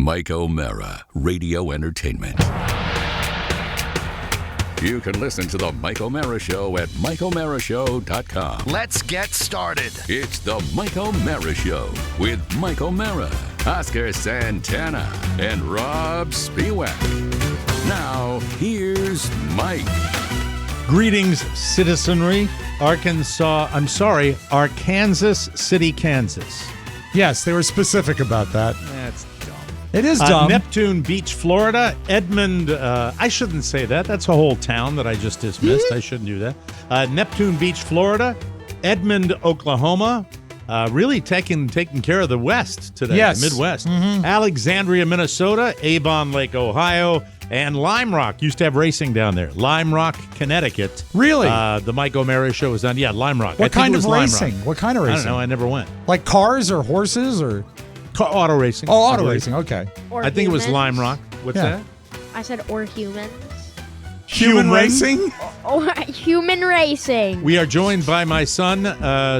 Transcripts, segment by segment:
Mike O'Mara, Radio Entertainment. You can listen to The Mike O'Mara Show at MikeO'MaraShow.com. Let's get started. It's The Mike O'Mara Show with Mike O'Mara, Oscar Santana, and Rob Spiewak. Now, here's Mike. Greetings, citizenry. Arkansas City, Kansas. Yes, they were specific about that. That's dumb. It is dumb. Neptune Beach, Florida. Edmond, I shouldn't say that. That's a whole town that I just dismissed. I shouldn't do that. Neptune Beach, Florida. Edmond, Oklahoma. Really taking care of the West today, yes. the Midwest. Mm-hmm. Alexandria, Minnesota. Avon Lake, Ohio. And Lime Rock. Used to have racing down there. Lime Rock, Connecticut. Really? The Mike O'Mara Show was on. Yeah, Lime Rock. What kind of racing? What kind of racing? I don't know. I never went. Like cars or horses or? Auto racing. Oh, auto racing. Okay. Or I think humans. it was Lime Rock. What's that? I said or humans. Human racing? Or human racing. We are joined by my son,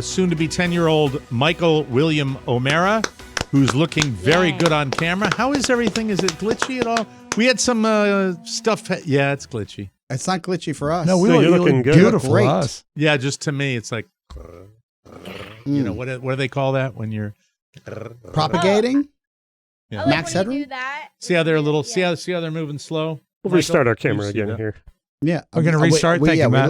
soon-to-be 10-year-old Michael William O'Mara, who's looking very good on camera. How is everything? Is it glitchy at all? We had some stuff. Yeah, it's glitchy. It's not glitchy for us. No, you're looking good. Beautiful for us. Yeah, just to me, it's like, you know, what do they call that when you're propagating? Yeah. Max headroom? See how they're a little. See how they're moving slow. We'll restart our camera again here. Yeah, we're going to restart. Thank you, Matt. We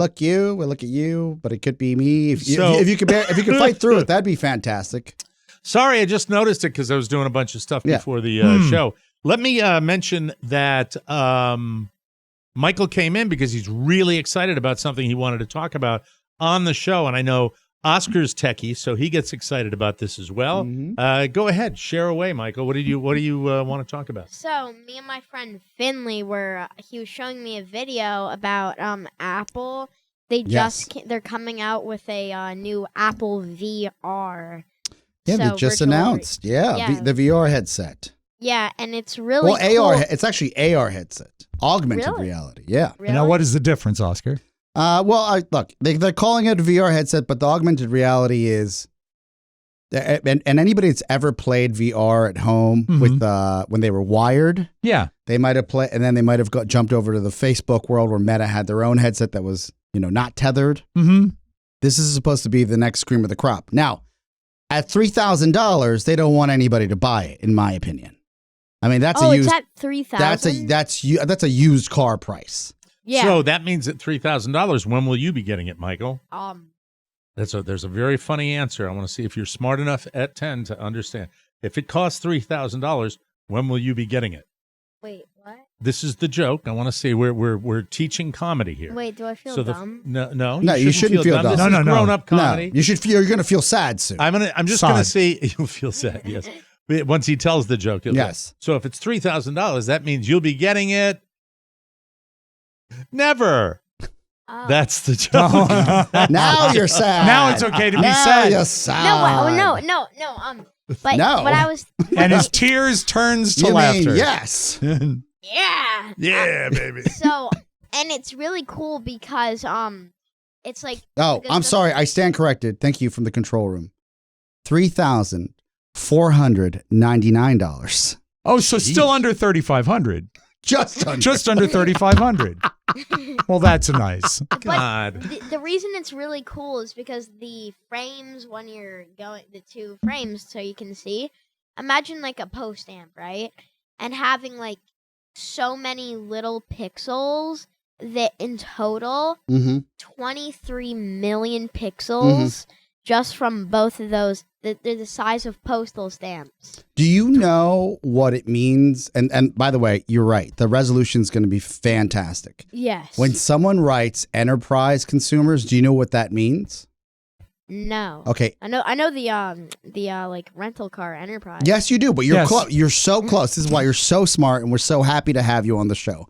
look at you, but it could be me. If you could fight through it, that'd be fantastic. Sorry, I just noticed it because I was doing a bunch of stuff before the show. Let me mention that Michael came in because he's really excited about something he wanted to talk about on the show, and I know Oscar's techie, so he gets excited about this as well. Mm-hmm. Go ahead, share away, Michael. What do you want to talk about? So me and my friend Finley he was showing me a video about Apple. They're coming out with a new Apple VR. Yeah, they just announced. The VR headset. Yeah, and it's really cool. AR. It's actually AR headset, augmented reality. Yeah. Really? Now, what is the difference, Oscar? Look, they're calling it a VR headset, but the augmented reality is, and anybody that's ever played VR at home with when they were wired, they might have played, and then they might have jumped over to the Facebook world where Meta had their own headset that was, not tethered. Mm-hmm. This is supposed to be the next cream of the crop. Now, at $3,000, they don't want anybody to buy it, in my opinion. I mean, that's a used. It's at $3,000. That's a used car price. Yeah. So that means at $3,000, when will you be getting it, Michael? There's a very funny answer. I want to see if you're smart enough at 10 to understand. If it costs $3,000, when will you be getting it? Wait, what? This is the joke. I want to see we're teaching comedy here. Wait, do I feel dumb? No, you shouldn't feel dumb. This is grown-up comedy. No, you're going to feel sad soon. I'm just going to see. You'll feel sad. Yes. Once he tells the joke. Yes. So if it's $3,000, that means you'll be getting it. Never. Oh. That's the joke. Now you're sad. Now it's okay to be sad. You're sad. No. But what I was. And his tears turns to you laughter. Mean yes. Yeah. Yeah, baby. So, and it's really cool because it's like. Oh, I'm sorry. I stand corrected. Thank you from the control room. $3,499. Oh, so still under $3,500. Just under $3,500. Well, that's nice. God. The reason it's really cool is because the frames, when you're going, the two frames, so you can see. Imagine like a post amp, right? And having like so many little pixels that in total, 23 million pixels just from both of those. They're the size of postal stamps. Do you know what it means? And by the way, you're right. The resolution is going to be fantastic. Yes. When someone writes enterprise consumers, do you know what that means? No. Okay. I know the like rental car enterprise. Yes, you do, but you're close. You're so close. This is why you're so smart, and we're so happy to have you on the show.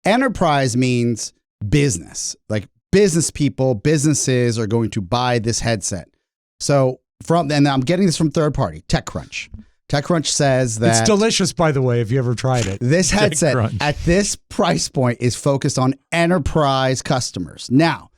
Enterprise means business. Like business people, businesses are going to buy this headset. So and I'm getting this from third party, TechCrunch. TechCrunch says that it's delicious, by the way, if you ever tried it. This headset at this price point is focused on enterprise customers. Now,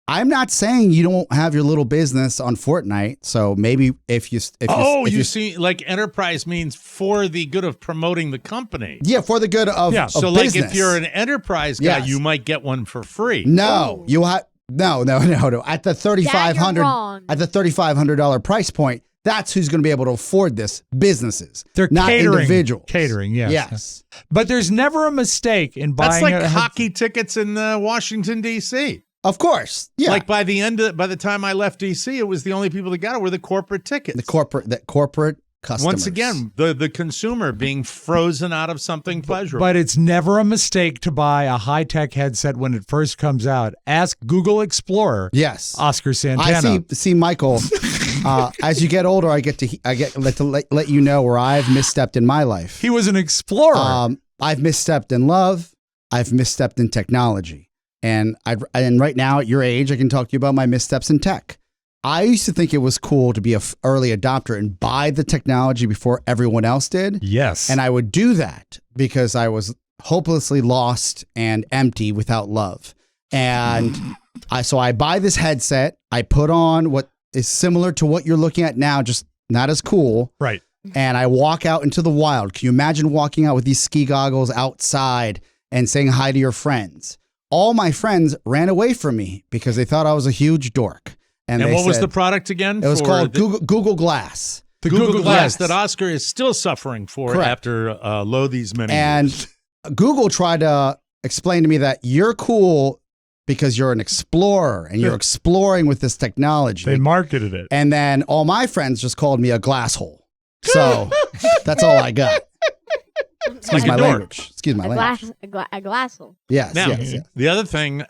I'm not saying you don't have your little business on Fortnite. So maybe if you see, like enterprise means for the good of promoting the company. Yeah, for the good of So of like business. if you're an enterprise guy, Yes. you might get one for free. No, you have no. At the $3,500 Dad, at the $3,500 price point, that's who's going to be able to afford this. Businesses. They're not catering. individuals. Catering, yes. Yes. But there's never a mistake in buying That's like a hockey tickets in Washington D.C. Of course. Yeah. Like by the time I left D.C., it was the only people that got it were the corporate tickets. the corporate customers. Once again, the consumer being frozen out of something pleasurable. But it's never a mistake to buy a high-tech headset when it first comes out. Ask Google Explorer. Yes. Oscar Santana. I see Michael. As you get older, I get to let you know where I've misstepped in my life. He was an explorer. I've misstepped in love. I've misstepped in technology. And right now at your age, I can talk to you about my missteps in tech. I used to think it was cool to be an early adopter and buy the technology before everyone else did. Yes. And I would do that because I was hopelessly lost and empty without love. And so I buy this headset. I put on what is similar to what you're looking at now, just not as cool. Right. And I walk out into the wild. Can you imagine walking out with these ski goggles outside and saying hi to your friends? All my friends ran away from me because they thought I was a huge dork. And what was the product again? It was called Google Glass. The Google Glass that Oscar is still suffering for after these many years. And Google tried to explain to me that you're cool because you're an explorer and you're exploring with this technology. They marketed it. And then all my friends just called me a glass hole. So that's all I got. Excuse my language. Excuse my language. A glassel. Yes, Now, yes. the other thing,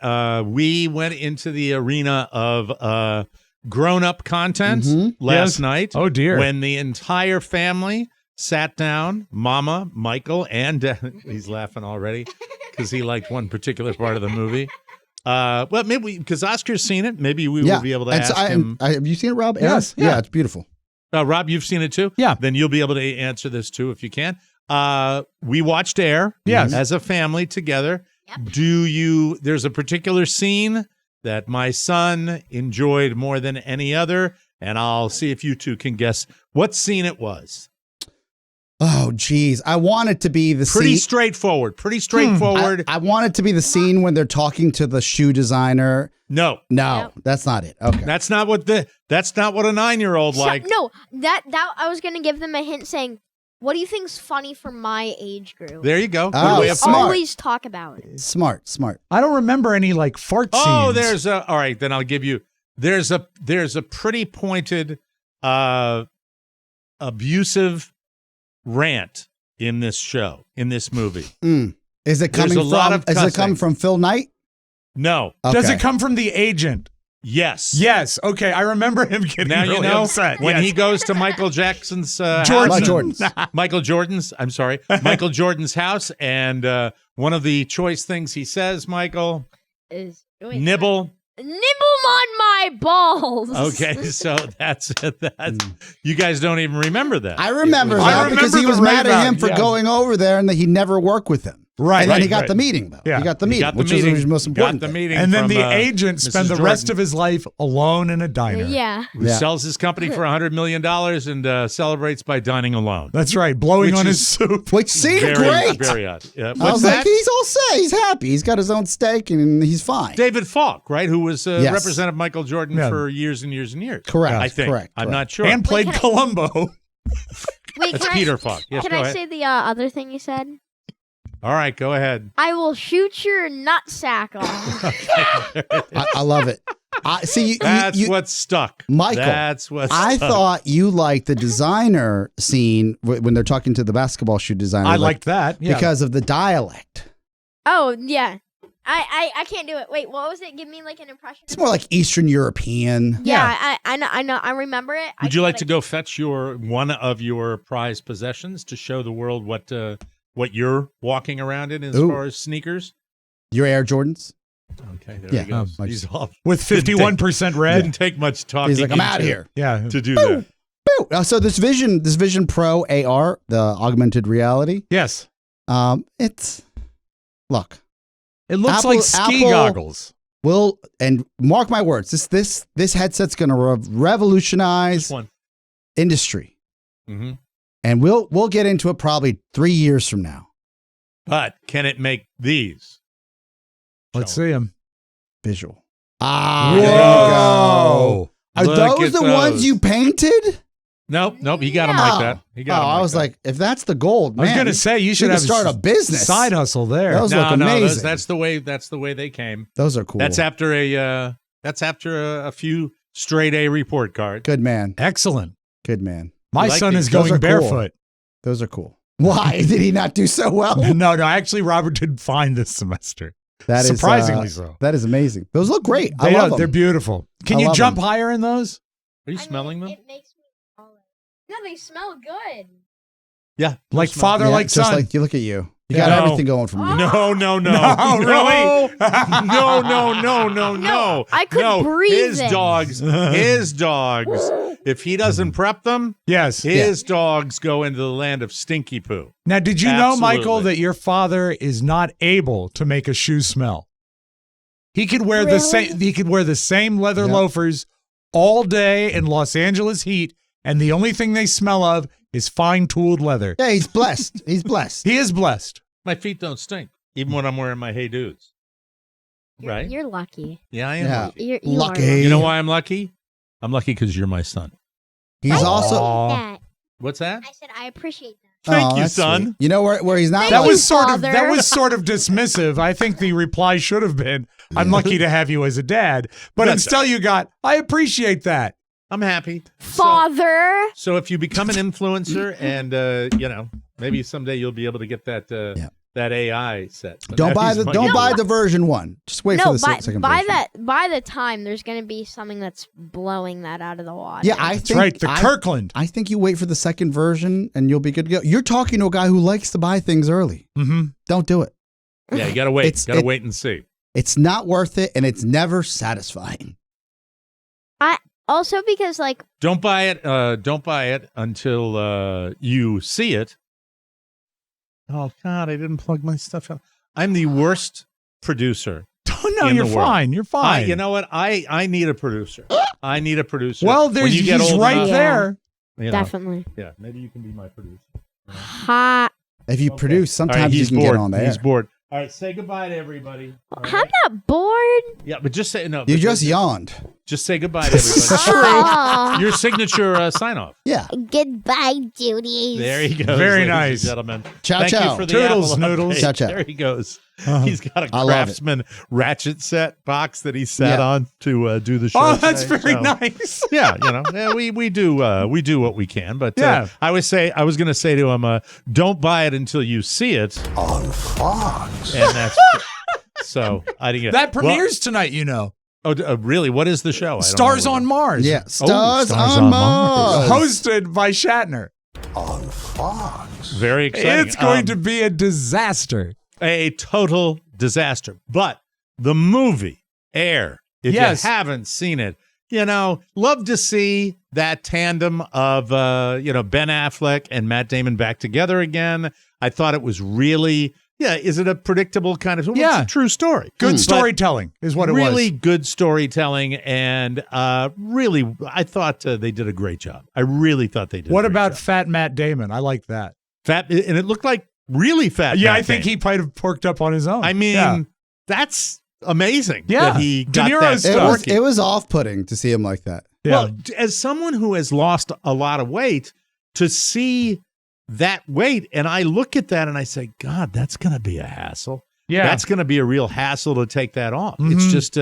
we went into the arena of grown-up content last night. Oh, dear. When the entire family sat down, Mama, Michael, and he's laughing already because he liked one particular part of the movie. Well, maybe because Oscar's seen it, maybe we will be able to ask him. Have you seen it, Rob? Yes. Yeah, it's beautiful. Rob, you've seen it too? Yeah. Then you'll be able to answer this too if you can. We watched Air as a family together. Yep. There's a particular scene that my son enjoyed more than any other, and I'll see if you two can guess what scene it was. Oh, geez. I want it to be the Pretty scene. Straightforward. Pretty straightforward. I want it to be the scene when they're talking to the shoe designer. No, that's not it. Okay. That's not what a 9-year-old like. No, that I was gonna give them a hint saying, what do you think's funny for my age group? There you go. Oh, Good way of smart. Always talk about it. Smart. I don't remember any like fart scenes. Oh, all right, then I'll give you, there's a pretty pointed, abusive rant in this movie. Is it There's coming a lot of Is it cussing. coming from Phil Knight? No. Okay. Does it come from the agent? Yes. Yes. Okay. I remember him getting Now really you know upset. when Yes. he goes to Michael Jackson's Michael Jordan's house, and one of the choice things he says, Michael, Is nibble. Nibble on my balls. Okay, so that's you guys don't even remember that. I remember It was- that because he the was mad at him rave for out, going over there and that he never worked with him. Right. And then he got right. the meeting, though. Yeah. He got the He meeting, got the which meeting. is the most important Got the thing. meeting. And then from, the agent spent Mrs. the rest Jordan, of his life alone in a diner. Yeah. who sells his company for $100 million and celebrates by dining alone. That's right. Blowing Which on is- his soup. Which seemed Very, great. very odd. Yeah. I What's was that? like, he's all set. He's happy. He's got his own steak and he's fine. David Falk, right? Who was Yes. represented Michael Jordan Yeah. for years and years and years. Correct. I think. Correct. I'm correct. not sure. And played Wait, can Columbo. Wait, That's can Peter Falk. Yes, Can go I ahead. say the other thing you said? All right, go ahead. I will shoot your nutsack off. I love it. See, That's what stuck. Michael, That's what I stuck. thought you liked the designer scene when they're talking to the basketball shoe designer. I liked that. Yeah. because of the dialect. Oh yeah. I can't do it. Wait, what was it? Give me like an impression. It's more like Eastern European. Yeah, I know. I remember it. Would you like to go fetch one of your prized possessions to show the world what you're walking around in as Ooh. far as sneakers? Your Air Jordans. Okay, there Yeah. he goes. Oh, He's off. With 51% red. Didn't take much talking. He's like, I'm out of here. Yeah. to do that. Boo. So this Vision Pro AR, the augmented reality, Yes. it's look. It looks Apple- like ski Apple- goggles. Will, and mark my words, this headset's going to revolutionize industry. Mm-hmm. And we'll get into it probably 3 years from now. But can it make these? Let's see them. Visual. Ah, whoa. Are Look those at the ones you painted? Nope. He got them like that. He got them I like was that. like, if that's the gold, man. I was going to say you should start a business. Side hustle there. Those look amazing. That's the way they came. Those are cool. That's after a few straight A report cards. Good man. Excellent. Good man. My son is going barefoot. Cool. Those are cool. Why did he not do so well? No. Actually, Robert did fine this semester. That is surprisingly so. That is amazing. Those look great. I love them. They're beautiful. Can you jump higher in those? Are you smelling them? It makes me taller. No, they smell good. Yeah, like father, like just son. Like you look at you. You got everything going from you. No, really? No. I could breathe. His dogs. If he doesn't prep them, his dogs go into the land of stinky poo. Now, did you know, Michael, that your father is not able to make a shoe smell? He could wear the same. He could wear the same leather loafers all day in Los Angeles heat, and the only thing they smell of is fine-tooled leather. Yeah, he's blessed. He's blessed. He is blessed. My feet don't stink, even when I'm wearing my Hey Dudes. Right? You're lucky. Yeah, I am lucky. You lucky. Are You know why I'm lucky? I'm lucky because you're my son. He's also. that. What's that? I said I appreciate that. Thank you, that's son. Sweet. You know where he's not. That lucky? was sort of dismissive. I think the reply should have been, "I'm lucky to have you as a dad," but instead you got, "I appreciate that." I'm happy. Father. So if you become an influencer and maybe someday you'll be able to get that that AI set. But don't buy the version 1. Just wait for the second version. By the time there's going to be something that's blowing that out of the water. Yeah, I think that's right. The Kirkland. I think you wait for the second version and you'll be good to go. You're talking to a guy who likes to buy things early. Mm-hmm. Don't do it. Yeah, you got to wait. Got to wait and see. It's not worth it, and it's never satisfying. Also, because don't buy it. Don't buy it until you see it. Oh God, I didn't plug my stuff in. I'm the worst producer. Oh no, you're fine. You're fine. You know what? I need a producer. I need a producer. Well, he's right enough, there. Definitely. Yeah, maybe you can be my producer. Hot. If you produce, sometimes you can get on there. He's bored. All right, say goodbye to everybody. Right. I'm not bored. Yeah, but just say no. You just yawned. Just say goodbye to everybody. Your signature sign off. Yeah. Goodbye, duties. There he goes. Very nice, gentlemen. Ciao, Thank ciao. you for the Toodles, Apple noodles. update. Ciao, ciao. There he goes. He's got a Craftsman ratchet set box that he sat on to do the show. Oh, that's today. very nice. Yeah, we do what we can. But I was going to say to him, don't buy it until you see it on Fox. And that's so I didn't get that premieres tonight. Oh, really? What is the show? Stars on Mars. Yeah, Stars on Mars. Hosted by Shatner. On Fox. Very exciting. It's going to be a disaster. A total disaster. But the movie, Air, if you haven't seen it, love to see that tandem of, Ben Affleck and Matt Damon back together again. I thought it was really... Yeah, is it a predictable kind of... It's a true story. Good storytelling is what it was. Really good storytelling, and really, I thought they did a great job. I really thought they did What about fat Matt Damon? I like that. Fat, and it looked like really fat Yeah, Matt I think Damon. he might have porked up on his own. I mean, that's amazing that he got De Niro that stuff. It was off-putting to see him like that. Yeah. Well, as someone who has lost a lot of weight, to see that weight, and I look at that and I say, God, that's going to be a hassle. Yeah. That's going to be a real hassle to take that off. It's just,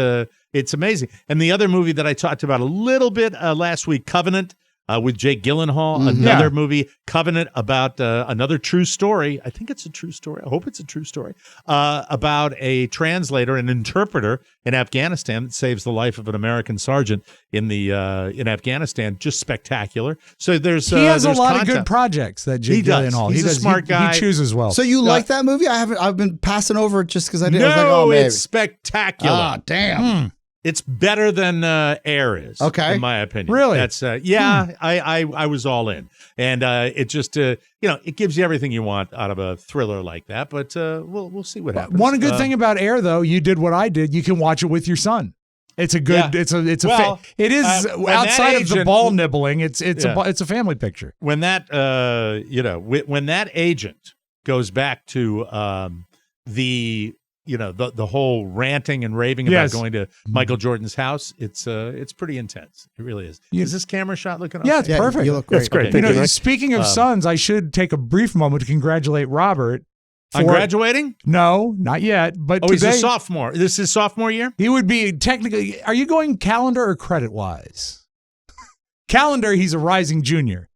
it's amazing. And the other movie that I talked about a little bit last week, Covenant, with Jake Gyllenhaal, another movie, Covenant, about another true story. I think it's a true story. I hope it's a true story, about a translator, an interpreter in Afghanistan that saves the life of an American sergeant in Afghanistan. Just spectacular. So he has a lot of good projects that Jake Gyllenhaal. He's a smart guy. He chooses well. So you like that movie? I've been passing over it just because I did. No, I was like, oh, maybe. It's spectacular. Ah, damn. It's better than Air is. Okay. In my opinion. Really? That's I was all in, and it just it gives you everything you want out of a thriller like that. But we'll see what happens. One good thing about Air, though, you did what I did. You can watch it with your son. It's a good. Yeah. It is outside of the ball nibbling. It's a family picture. When that when that agent goes back to the whole ranting and raving about going to Michael Jordan's house, it's pretty intense. It really is. Is this camera shot looking okay? Yeah, it's perfect. You look great. That's great. Okay. Thank you, Mike. Speaking of sons, I should take a brief moment to congratulate Robert. On graduating? No, not yet. But he's today, a sophomore. This is sophomore year? he would be technically. Are you going calendar or credit wise? Calendar, he's a rising junior,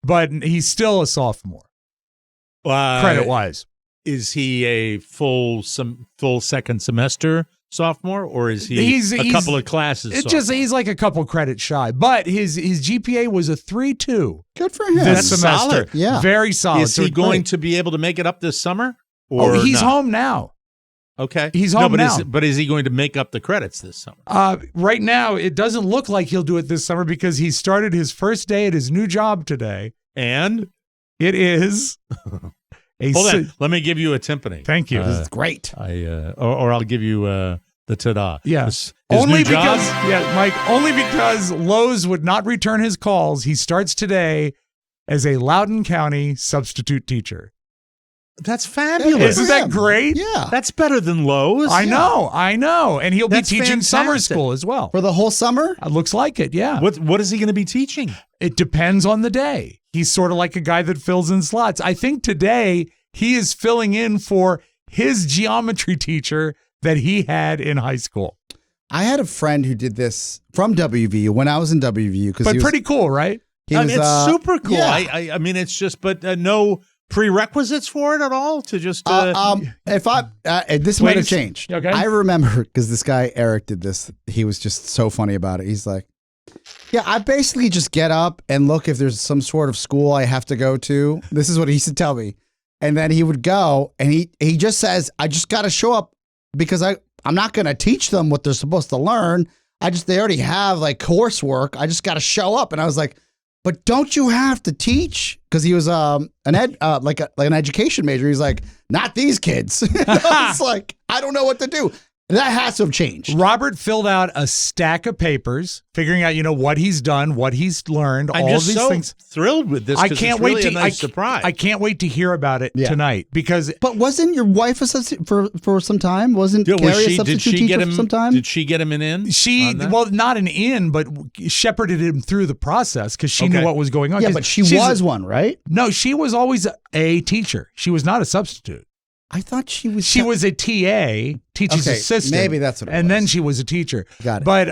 but he's still a sophomore. Credit wise. Is he a full second semester sophomore, or is he He's couple of classes? He's like a couple credits shy, but his GPA was a 3.2 Good for him. this That's semester. solid. Yeah. Very solid. Is he going to be able to make it up this summer? Or he's not? home now. Okay, He's home now. But is he going to make up the credits this summer? Right now, it doesn't look like he'll do it this summer because he started his first day at his new job today. And It is. hold on, let me give you a timpani. Thank you. This is great. Or I'll give you the ta-da. Yeah. His Only new job? because, Mike, only because Lowe's would not return his calls. He starts today as a Loudoun County substitute teacher. That's fabulous. Isn't that great? Yeah. That's better than Lowe's. I know. And he'll That's be teaching summer fantastic. school as well. For the whole summer? Looks like it, yeah. What is he going to be teaching? It depends on the day. He's sort of like a guy that fills in slots. I think today he is filling in for his geometry teacher that he had in high school. I had a friend who did this from WVU when I was in WVU. But pretty cool, right? It's super cool. Yeah. I mean, it's just, but no prerequisites for it at all to just. If I this might have changed. Okay. I remember because this guy Eric did this. He was just so funny about it. He's like, "Yeah, I basically just get up and look if there's some sort of school I have to go to." This is what he used to tell me, and then he would go and he just says, "I just got to show up because I'm not going to teach them what they're supposed to learn. They already have like coursework. I just got to show up." And I was like, "But don't you have to teach?" Because he was an education major. He's like, "Not these kids." I was like, I don't know what to do. That has to have changed. Robert filled out a stack of papers, figuring out, what he's done, what he's learned, I'm all just these so things. thrilled with this. I 'cause can't it's wait really to a nice surprise. I can't wait to hear about it tonight because. But wasn't your wife a substitute for some time? Wasn't Carrie a substitute teacher for some time? Did she get him an in? Not an in, but shepherded him through the process because she knew what was going on. Yeah, but she was one, right? No, she was always a teacher. She was not a substitute. I thought she was. She was a TA, teacher's assistant. Maybe that's what it was. And then she was a teacher. Got it. But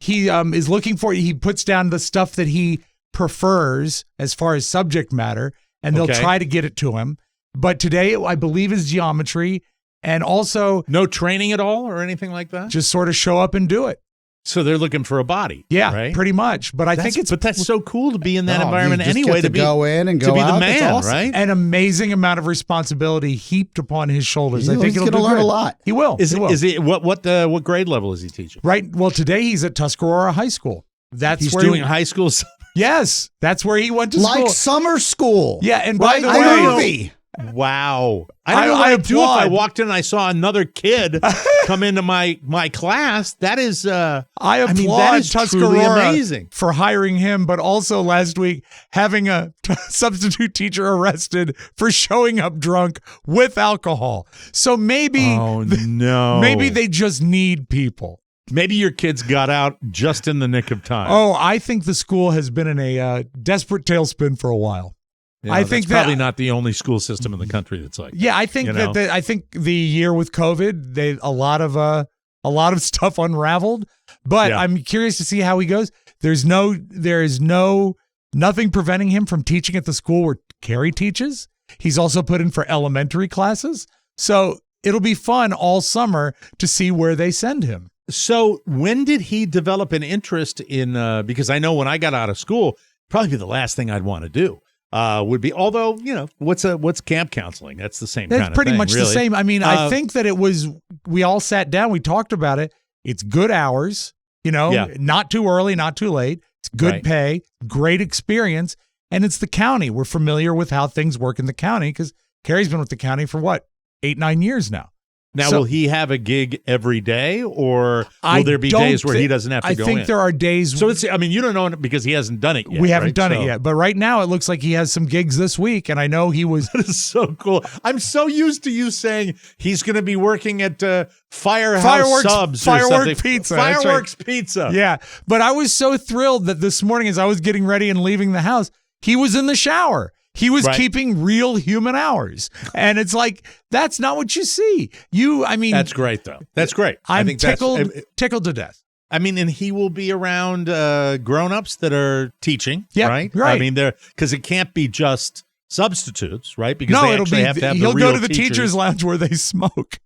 he is looking for, he puts down the stuff that he prefers as far as subject matter, and they'll try to get it to him. But today, I believe, is geometry, and also. No training at all or anything like that? Just sort of show up and do it. So they're looking for a body. Yeah, right? pretty much. But But that's so cool to be in that environment you just anyway. get to go in and go to be out. the That's man, awesome. right? An amazing amount of responsibility heaped upon his shoulders. I think He's he'll gonna do learn good. a lot. He will. Is he will. it what grade level is he teaching? Right. Well, today he's at Tuscarora High School. He's He's doing high school. Yes, that's where he went to school. Like summer school. Yeah, and by the Like a way, movie. Wow. I don't know what I'd do if I walked in and I saw another kid come into my class. That is I that applaud is truly Tuscarora amazing. for hiring him, but also last week having a substitute teacher arrested for showing up drunk with alcohol. So maybe maybe they just need people. Maybe your kids got out just in the nick of time. Oh, I think the school has been in a desperate tailspin for a lot. Yeah, I think that's probably not the only school system in the country that's like. Yeah, I think I think the year with COVID, a lot of stuff unraveled. But I'm curious to see how he goes. There is nothing preventing him from teaching at the school where Carrie teaches. He's also put in for elementary classes, so it'll be fun all summer to see where they send him. So when did he develop an interest in? Because I know when I got out of school, probably be the last thing I'd want to do. Would be, although, what's camp counseling? That's the same kind of thing. That's pretty much really. the same. I mean, I think that we all sat down, we talked about it, It's good hours, not too early, not too late. It's good pay, great experience, and it's the county. We're familiar with how things work in the county because Carrie's been with the county for 8-9 years now. Now, will he have a gig every day, or will there be days where he doesn't have to go in? I think there are days. So you don't know because he hasn't done it yet. We haven't done it yet. But right now, it looks like he has some gigs this week, and I know he was. That is so cool. I'm so used to you saying he's going to be working at Firehouse Subs or something. Pizza. Fireworks Pizza. Yeah. But I was so thrilled that this morning, as I was getting ready and leaving the house, he was in the shower. He was keeping real human hours. And it's like, that's not what you see. That's great, though. That's great. I'm tickled to death. And he will be around grown-ups that are teaching, right? Right. Because it can't be just substitutes, right? Because they actually have to have he'll the real go to the teacher's lounge where they smoke.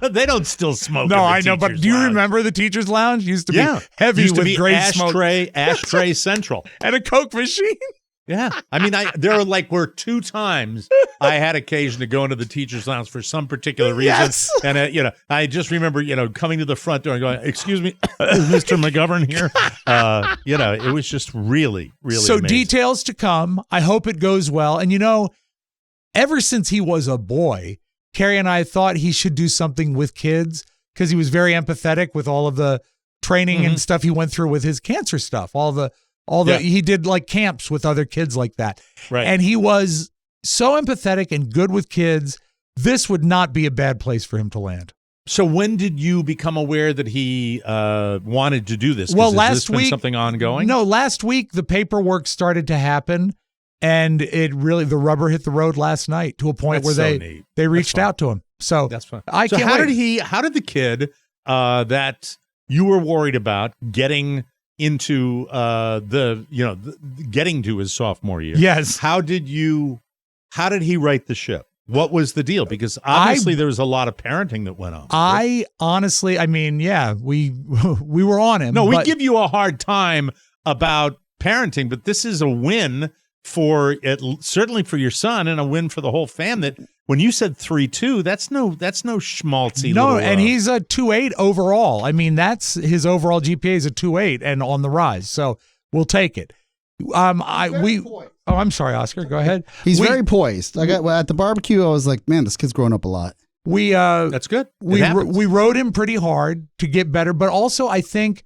They don't still smoke. No, I know, but do you remember the teacher's lounge? Used to be heavy with great smoke. Ashtray Central. And a Coke machine. Yeah. There were 2 times I had occasion to go into the teacher's lounge for some particular reason. Yes. And, I just remember, coming to the front door and going, excuse me, is Mr. McGovern here? It was just really, really So amazing. Details to come. I hope it goes well. And, ever since he was a boy, Carrie and I thought he should do something with kids because he was very empathetic with all of the training and stuff he went through with his cancer stuff, he did like camps with other kids like that. Right. And he was so empathetic and good with kids. This would not be a bad place for him to land. So when did you become aware that he wanted to do this? Well, last week, something ongoing? No, last week the paperwork started to happen, and the rubber hit the road last night to a point where they reached out to him. So that's fun. I can't wait. How did the kid that you were worried about getting into getting to his sophomore year? Yes. How did he right the ship? What was the deal? Because obviously there was a lot of parenting that went on. I honestly, we were on him. No, we give you a hard time about parenting, but this is a win certainly for your son and a win for the whole fam. That when you said 3.2, that's no schmaltzy. No, and he's a 2.8 overall. That's his overall GPA is a 2.8 and on the rise. So we'll take it. I'm sorry, Oscar. Go ahead. He's very poised. At the barbecue, I was like, man, this kid's growing up a lot. That's good. We rode him pretty hard to get better, but also I think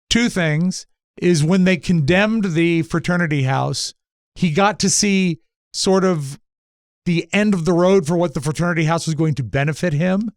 2 things is when they condemned the fraternity house, he got to see sort of the end of the road for what the fraternity house was going to benefit him.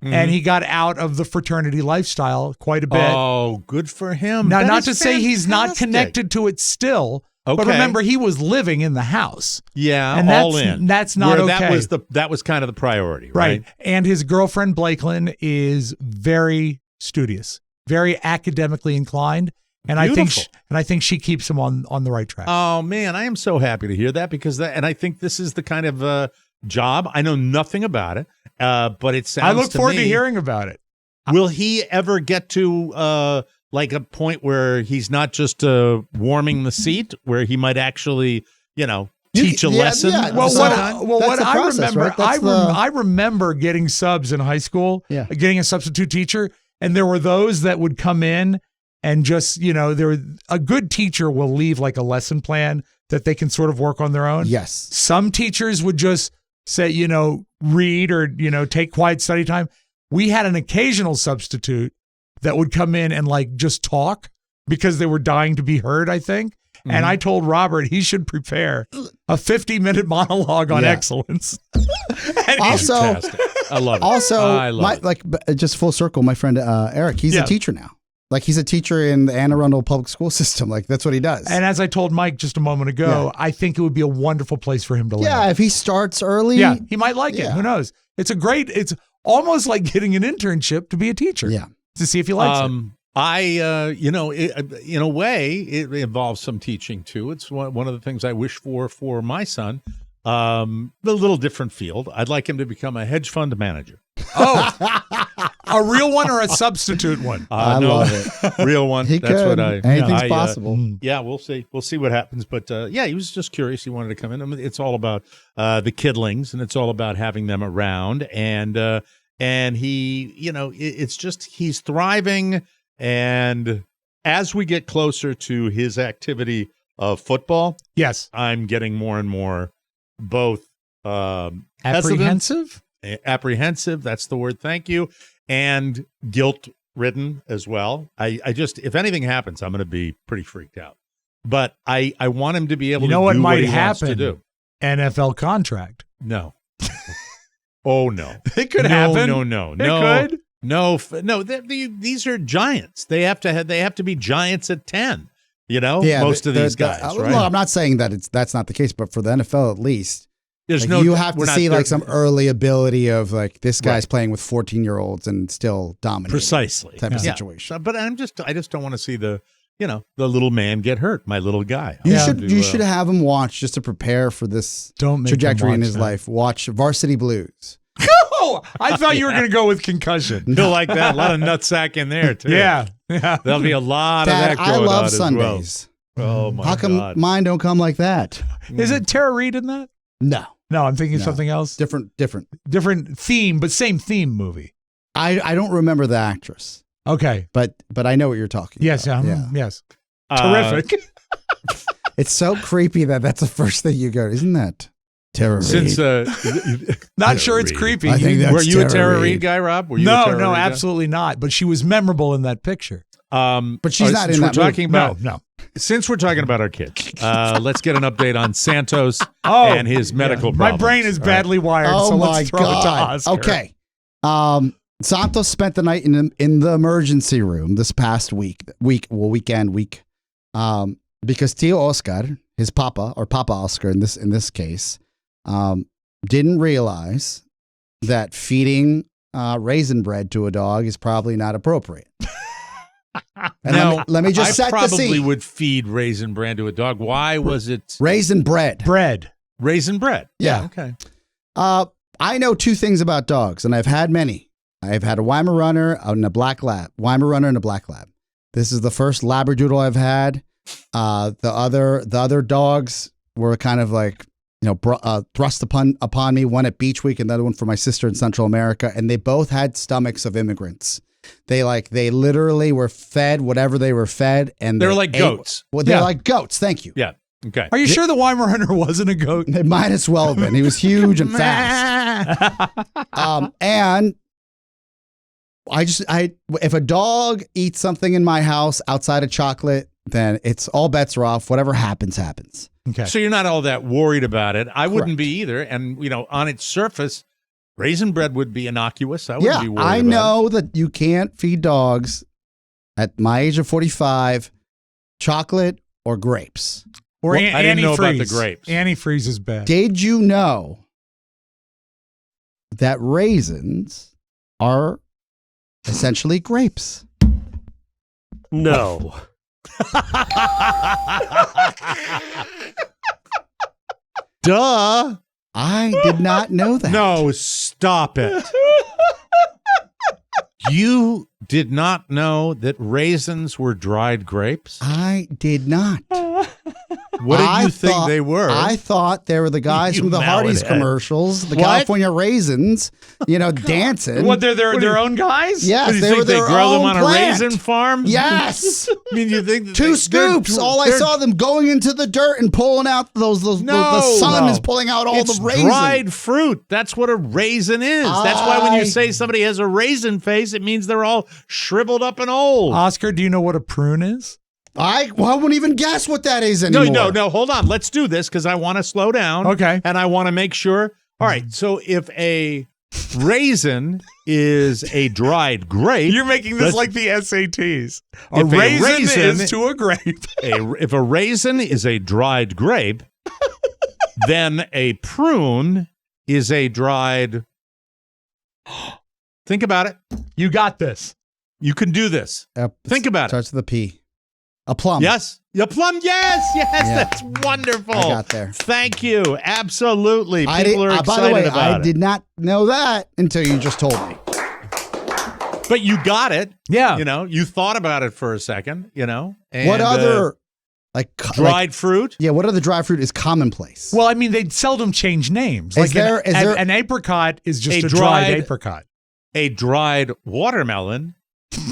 And he got out of the fraternity lifestyle quite a bit. Oh, good for him. Now, not to say he's not connected to it still, but remember, he was living in the house. Yeah, and all in. That's not okay. That was kind of the priority, right? And his girlfriend, Blakelyn, is very studious, very academically inclined. And I think she keeps him on the right track. Oh man, I am so happy to hear that because and I think this is the kind of job. I know nothing about it, but it sounds. I look forward to hearing about it. Will he ever get to like a point where he's not just warming the seat, where he might actually, teach a lesson? Yeah. What I process, remember, right? I remember getting subs in high school, getting a substitute teacher, and there were those that would come in. And just, a good teacher will leave like a lesson plan that they can sort of work on their own. Yes. Some teachers would just say, read or, take quiet study time. We had an occasional substitute that would come in and like just talk because they were dying to be heard, I think. Mm-hmm. And I told Robert he should prepare a 50-minute monologue on excellence. Also, I love it. Also, just full circle, my friend Eric, he's a teacher now. Like he's a teacher in the Anne Arundel public school system. Like that's what he does. And as I told Mike just a moment ago, I think it would be a wonderful place for him to land. Yeah, if he starts early. Yeah, he might like it. Who knows? It's almost like getting an internship to be a teacher. Yeah. To see if he likes it. In a way, it involves some teaching too. It's one of the things I wish for my son. A little different field. I'd like him to become a hedge fund manager. Oh, a real one or a substitute one? I love it. Real one. He That's could. what Anything's possible. We'll see. We'll see what happens. But he was just curious. He wanted to come in. It's all about the kidlings, and it's all about having them around. And and he, it's just he's thriving. And as we get closer to his activity of football, yes, I'm getting more and more both apprehensive. That's the word. Thank you. And guilt-ridden as well. I just, if anything happens, I'm going to be pretty freaked out. But I want him to be able to do what he wants to do. NFL contract. No. Oh, no. It could happen. No. It could. No. These are giants. They have to be giants at 10. Most of these guys, right? Well, I'm not saying that that's not the case, but for the NFL at least, there's you have to see like some early ability of like this guy's playing with 14-year-olds and still dominating. Precisely. Type of situation. But I just don't want to see the little man get hurt, my little guy. You should have him watch just to prepare for this trajectory in his life. Watch Varsity Blues. Oh, I thought you were going to go with Concussion. He'll like that. A lot of nutsack in there, too. Yeah. There'll be a lot Dad, of that going on. I love as Sundays. Well. Oh, my God. How come mine don't come like that? Is it Tara Reid in that? No, I'm thinking something else. Different theme, but same theme movie. I don't remember the actress. Okay, but I know what you're talking about. Yes. Terrific. It's so creepy that's the first thing you go. Isn't that Tara Reid? Not sure it's creepy. I think that's Were you a Tara Reid Reid guy, Rob? Were you no, a Tara Reid absolutely not. But she was memorable in that picture. But she's not in that movie. No. Since we're talking about our kids, let's get an updp on Santos and his medical problems. My brain is badly wired, so let's throw it to Oscar. Okay. Santos spent the night in the emergency room this past weekend, because Tio Oscar, his Papa Oscar in this case, didn't realize that feeding raisin bread to a dog is probably not appropriate. And now, let me just set the scene. I probably would feed raisin bread to a dog. Why was it raisin bread? Raisin bread. Yeah. Okay. I know two things about dogs, and I've had many. I've had a Weimaraner and a black lab. This is the first Labradoodle I've had. The other dogs were kind of like thrust upon me. One at Beach Week, and the other one for my sister in Central America, and they both had stomachs of immigrants. They literally were fed whatever they were fed, and they're like goats. Well, they're like goats. Thank you. Yeah. Okay. Are you sure the Weimaraner wasn't a goat? It might as well have been. He was huge and fast. And if a dog eats something in my house outside of chocolate, then it's all bets are off. Whatever happens, happens. Okay. So you're not all that worried about it. I wouldn't be either. And on its surface, raisin bread would be innocuous. I wouldn't be worried about it. I know that you can't feed dogs at my age of 45 chocolate or grapes. Or I didn't know about the grapes. Antifreeze is bad. Did you know that raisins are essentially grapes? No. Duh. I did not know that. No, stop it. You did not know that raisins were dried grapes? I did not. What did you think they were? I thought they were the guys from the Hardee's commercials, the California raisins, dancing. What, they're their own guys? Yes, they were their own. They grow them on plant. a raisin farm? Yes. I mean, you think two scoops? I saw them going into the dirt and pulling out the sun is pulling out all the raisins. Dried fruit. That's what a raisin is. That's why when you say somebody has a raisin face, it means they're all shriveled up and old. Oscar, do you know what a prune is? I won't even guess what that is anymore. No. Hold on. Let's do this because I want to slow down. Okay. And I want to make sure. All right. So if a raisin is a dried grape. You're making this like the SATs. A raisin is to a grape. If a raisin is a dried grape, then a prune is a dried. Think about it. You got this. You can do this. Think about it. Starts with a P. A plum. Yes. A plum. Yes. Yeah. That's wonderful. I got there. Thank you. Absolutely. People are excited by the way, about it. I did not know that until you just told me. But you got it. Yeah. You thought about it for a second, And, what other dried fruit? Yeah, what other dried fruit is commonplace? Well, I mean, they seldom change names. Is there an apricot is just a dried apricot. a dried watermelon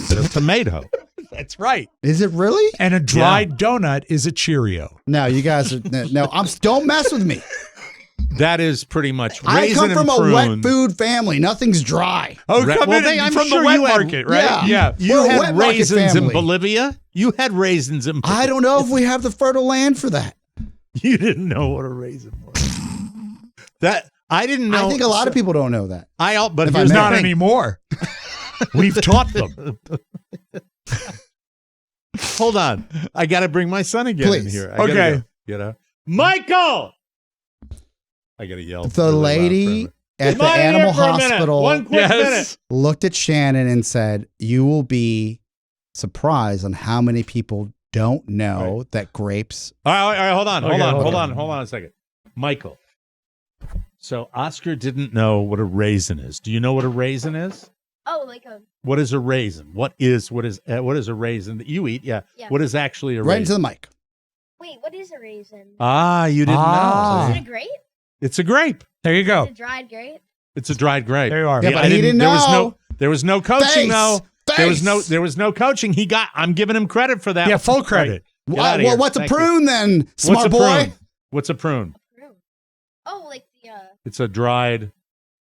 than a tomato. That's right. Is it really? And a dried donut is a Cheerio. No, you guys are don't mess with me. That is pretty much I raisin come from and a prune. wet food family. Nothing's dry. Oh, I'm from sure the wet you had- market, right? Yeah. You We're a had wet market raisins in family. Bolivia. You had raisins in Bolivia. I don't know if we have the fertile land for that. You didn't know what a raisin was. That I didn't know. I think a lot of people don't know that. But If I here's may. the Not thing. anymore. We've taught them. Hold on. I got to bring my son again in Please. here. I gotta Okay. go, you know, Michael. I got to yell. The really loud lady for at Come the on in animal here for a minute. hospital One quick minute. looked at Shannon and said, "You will be surprised on how many people don't know that grapes." All right, hold on, Okay, hold on a second, Michael. So Oscar didn't know what a raisin is. Do you know what a raisin is? Oh, like a What is a raisin? What is a raisin that you eat? Yeah. Yeah. What is actually a Right raisin? into the mic. wait. What is a raisin? You didn't Ah. Is know. it a grape? It's a grape. There you Is go. it a dried grape? It's a dried grape. There you are. Yeah, but I he didn't know. There was no coaching Face. though. Face. There was no coaching. I'm giving him credit for that. Yeah, full credit. Right. Get outta Well, here. what's a Thank you. prune then, What's smart a boy? prune? What's a prune? Prune. Oh, like the It's a dried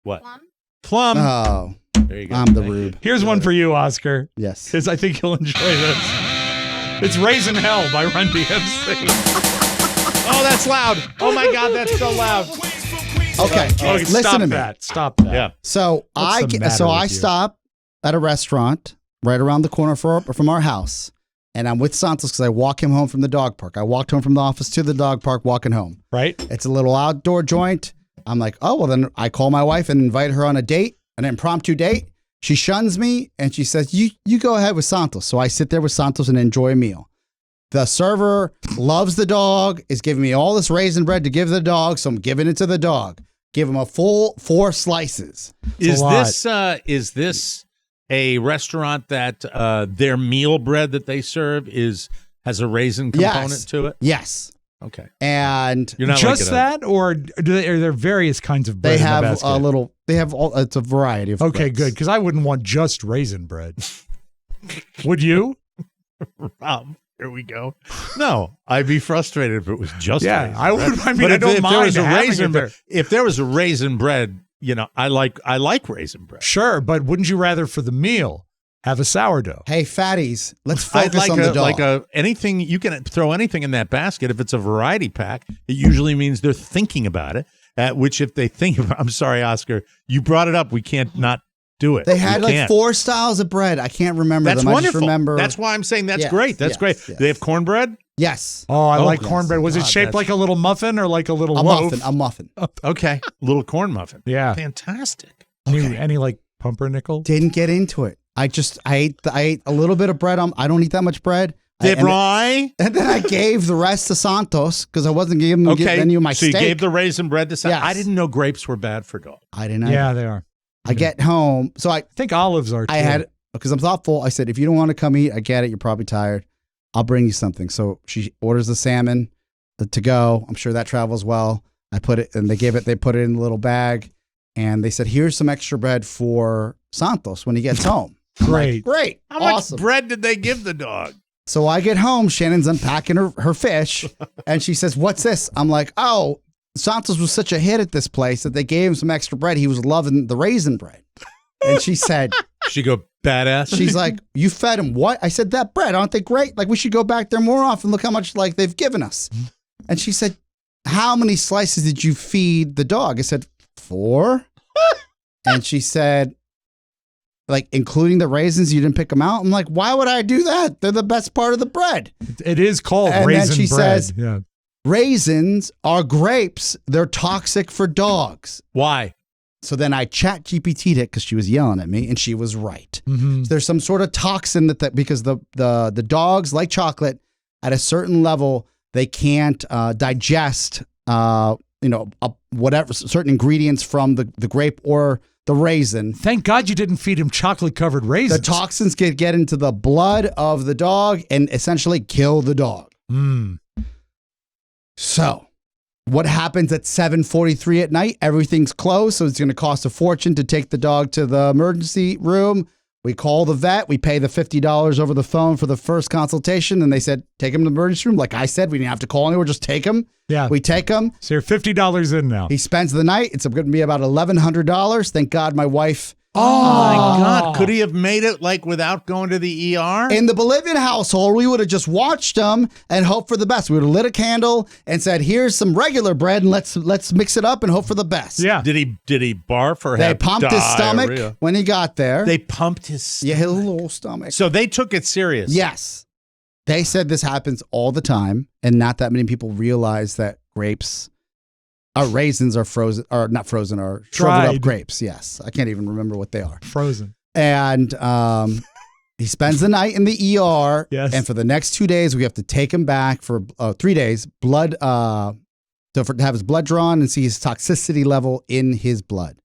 what? plum. Plum. Oh, There you go. I'm the Thank you. rube. Here's one for you, Oscar, Yes. because I think you'll enjoy this. It's Raisin Hell by Run DMC. Oh, that's loud. Oh my God, that's so loud. Okay, Okay, listen stop to me. that. Stop that. Yeah. So What's the matter with I you? stop at a restaurant right around the corner from our house, and I'm with Santos because I walk him home from the dog park. I walked home from the office to the dog park, walking home. Right? It's a little outdoor joint. I'm like, oh well, then I call my wife and invite her on a date, an impromptu date. She shuns me and she says, "You go ahead with Santos." So I sit there with Santos and enjoy a meal. The server loves the dog, is giving me all this raisin bread to give the dog, so I'm giving it to the dog. Give him a full 4 slices. Is a lot. this a restaurant that their meal bread that they serve has a raisin component Yes. to it? Yes. Okay. And You're not Just like that, or are there various kinds of bread they in the have basket? a little, it's a variety of Okay, breads. good, because I wouldn't want just raisin bread. Would you? Here we go. No, I'd be frustrated if it was just Yeah, raisin I would. bread. I mean, But I if don't there mind was a having raisin it there. bread, if there was a raisin bread, I like raisin bread. Sure, but wouldn't you rather for the meal have a sourdough? Hey, fatties, let's I'd focus on the dog. anything. You can throw anything in that basket. If it's a variety pack, it usually means they're thinking about it. Which, if they think about, I'm sorry, Oscar, you brought it up. We can't not do it. They had We like can't. 4 styles of bread. I can't remember That's them. I wonderful. just remember. That's why I'm saying that's Yes, great. That's yes, great. yes. They have cornbread. Yes. Oh, I like yes. cornbread. Was it God, shaped that's- like a little muffin or like a little A loaf? muffin. A muffin. Okay, little corn muffin. Yeah. Fantastic. Any like pumpernickel? Didn't get into it. I ate a little bit of bread. I don't eat that much bread. Did and, I? and then I gave the rest to Santos because I wasn't giving him Okay, any of my so steak. you gave the raisin bread to. Yes. I didn't know grapes were bad for dogs. I didn't. Yeah, they are. I get home, so I think olives are. I too. had, because I'm thoughtful. I said, if you don't want to come eat, I get it. You're probably tired. I'll bring you something. So she orders the salmon to go. I'm sure that travels well. I put it, and they put it in a little bag, and they said, here's some extra bread for Santos when he gets home. I'm like, Great. great. How awesome. much bread did they give the dog? So I get home, Shannon's unpacking her fish, and she says, what's this? I'm like, oh, Santos was such a hit at this place that they gave him some extra bread. He was loving the raisin bread. And she said, She go badass. she's like, you fed him what? I said, that bread, aren't they great? Like, we should go back there more often. Look how much like they've given us. And she said, how many slices did you feed the dog? I said, 4. And she said, like, including the raisins, you didn't pick them out? I'm like, why would I do that? They're the best part of the bread. It is called And then raisin she bread. says- yeah. Raisins are grapes. They're toxic for dogs. Why? So then I chat GPT'd it because she was yelling at me, and she was right. Mm-hmm. There's some sort of toxin that because the dogs like chocolate at a certain level, they can't digest whatever certain ingredients from the grape or the raisin. Thank God you didn't feed him chocolate-covered The raisins. toxins get into the blood of the dog and essentially kill the dog. Mm. So What happens at 7:43 at night? Everything's closed, so it's going to cost a fortune to take the dog to the emergency room. We call the vet. We pay the $50 over the phone for the first consultation, and they said, take him to the emergency room. Like I said, we didn't have to call anywhere, just take him. Yeah. We take him. So you're $50 in now. He spends the night. It's going to be about $1,100. Thank God my wife... Oh my God. Could he have made it like without going to the ER? In the Bolivian household, we would have just watched him and hoped for the best. We would have lit a candle and said, here's some regular bread and let's mix it up and hope for the best. Yeah. Did he barf or They have pumped his stomach diarrhea? when he got there. They pumped his stomach. Yeah, his little stomach. So they took it serious. Yes. They said this happens all the time and not that many people realize that grapes... raisins are frozen, or not frozen, are shriveled up grapes. Yes. I can't even remember what they are. Frozen. And he spends the night in the ER. Yes. And for the next 2 days, we have to take him back for 3 days, to have his blood drawn and see his toxicity level in his blood.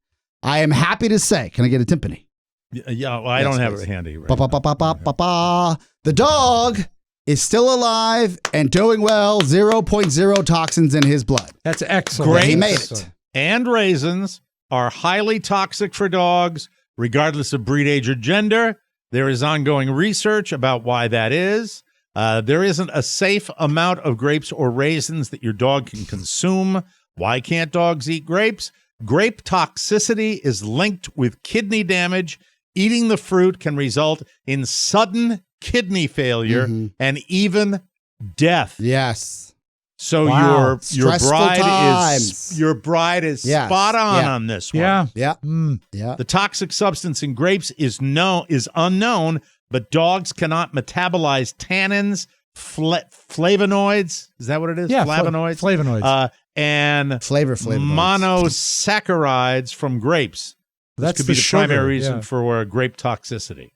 I am happy to say, can I get a timpani? Yeah, well, I don't have it handy. Right The dog is still alive and doing well. 0.0 toxins in his blood. That's excellent. Great. He made it. And raisins are highly toxic for dogs, regardless of breed, age, or gender. There is ongoing research about why that is. There isn't a safe amount of grapes or raisins that your dog can consume. Why can't dogs eat grapes? Grape toxicity is linked with kidney damage. Eating the fruit can result in sudden kidney failure and even death. Yes. So Wow. your bride times. is Yes. spot on Yeah. on this one. Yeah. Yeah. Yeah. The toxic substance in grapes is unknown, but dogs cannot metabolize tannins, flavonoids. Is that what it is? Yeah. Flavonoids. Flavonoids. And Flavor. monosaccharides from grapes. That's This could be the sugar. primary reason Yeah. for grape toxicity.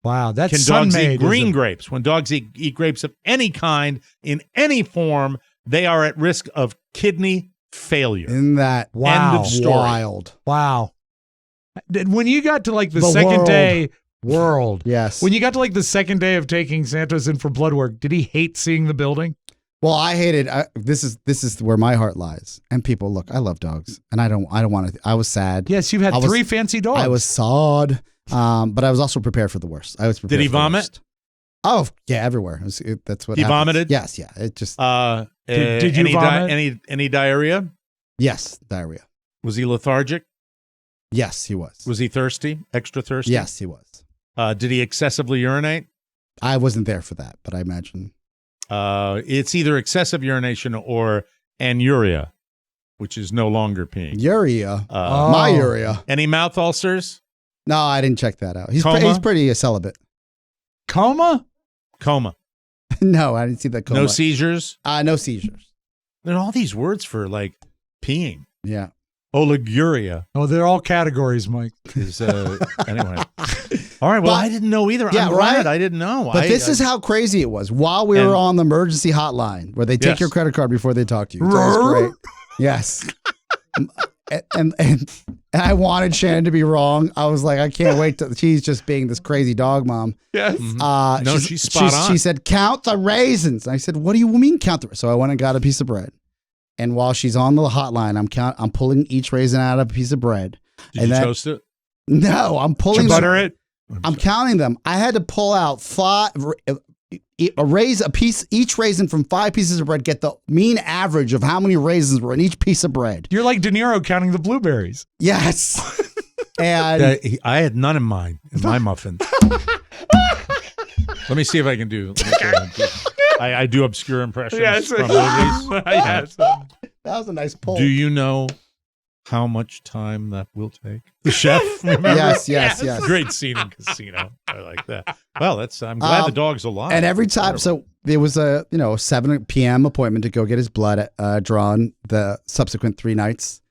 Wow. That's Can dogs sun-made, eat green isn't it? grapes? When dogs eat grapes of any kind, in any form, they are at risk of kidney failure. Isn't that Wow. End of story. wild? Wow. When you got to like the The second world. day, Yes. when you got to like the second day of taking Santos in for blood work, did he hate seeing the building? Well, I hated. This is where my heart lies. And people, look, I love dogs, and I don't want to. I was sad. Yes, you've had I was- 3 fancy dogs. I was sad, but I was also prepared for the worst. I was prepared. Did he for the vomit? worst. Oh yeah, everywhere. That's what He happens. vomited? Yes, yeah. It just Did you vomit? Any diarrhea? yes, diarrhea. Was he lethargic? Yes, he was. Was he thirsty? Extra thirsty? Yes, he was. Did he excessively urinate? I wasn't there for that, but I imagine. It's either excessive urination or anuria, which is no longer peeing. Urea. Oh. My urea. Any mouth ulcers? No, I didn't check that out. He's Coma? he's pretty celibate. Coma? Coma. No, I didn't see that coma. No seizures? No seizures. There are all these words for like peeing. Yeah. Oliguria Oh, they're all categories, Mike. is anyway. All right. Well, But- I didn't know either. Yeah, I'm glad right? I didn't know. But this is how crazy it was. While we And- were on the emergency hotline, where they take Yes. your credit card before they talk to you. It was great. Yes. and I wanted Shannon to be wrong. I was like, I can't wait till she's just being this crazy dog mom. Yes. No, she's spot on. She said, count the raisins. And I said, what do you mean count the? So I went and got a piece of bread. And while she's on the hotline, I'm pulling each raisin out of a piece of bread. Did and you then- toast it? No, I'm pulling Did you butter it? I'm counting them. I had to pull out each raisin from 5 pieces of bread, get the mean average of how many raisins were in each piece of bread. You're like De Niro counting the blueberries. Yes. And I had none in mine in my muffin. Let me see if I can do. I do obscure impressions from movies. Yes. that was a nice pull. Do you know how much time that will take? The chef, remember? Yes. Great scene in Casino. I like that. Well, I'm glad the dog's alive. And every time, so there was a 7 p.m. appointment to go get his blood drawn the subsequent 3 nights,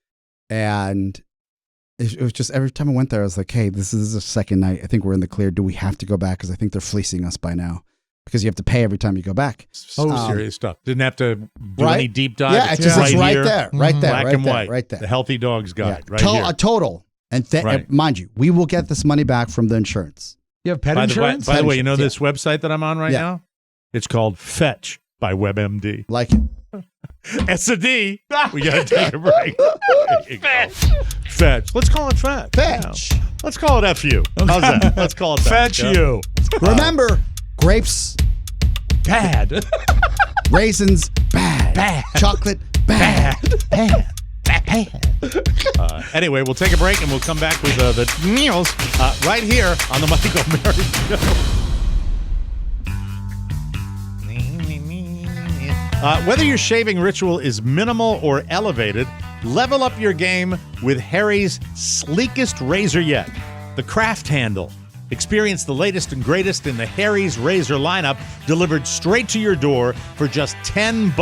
and it was just every time I went there, I was like, "Hey, this is the second night. I think we're in the clear. Do we have to go back? Because I think they're fleecing us by now. Because you have to pay every time you go back. Serious stuff. Didn't have to do Right? any deep dive. Yeah, it's just it's right here, there, right there, black right and there, white, right there. The Healthy Dogs Guide, Yeah. right here. A total, and Right. mind you, we will get this money back from the insurance. You have pet By insurance? the way, you know Yeah. this website that I'm on right Yeah. now? It's called Fetch by WebMD. Like it. S&D. We got to take a break. Fetch. Let's call it fetch. Fetch. Yeah. Let's call it FU. How's that? Let's call it that. Fetch you. Remember, grapes, Bad. raisins, bad. Chocolate, bad. Anyway, we'll take a break and we'll come back with the meals right here on the Michael Mary Show. Whether your shaving ritual is minimal or elevated, level up your game with Harry's sleekest razor yet, the Craft Handle. Experience the latest and greatest in the Harry's razor lineup delivered straight to your door for just $10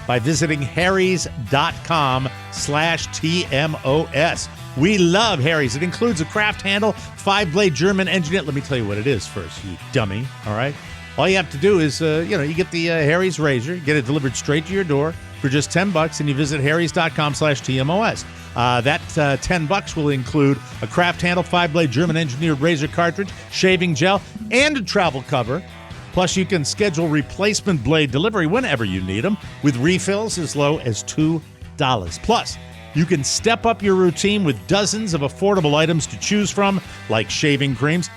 by visiting harrys.com/TMOS. We love Harry's. It includes a craft handle, 5-blade German engineered. Let me tell you what it is first, you dummy, all right? All you have to do is, you get the Harry's razor, get it delivered straight to your door for just $10, and you visit harrys.com/TMOS. That $10 will include a craft handle, 5-blade German engineered razor cartridge, shaving gel, and a travel cover. Plus, you can schedule replacement blade delivery whenever you need them with refills as low as $2. Plus, you can step up your routine with dozens of affordable items to choose from, like shaving creams,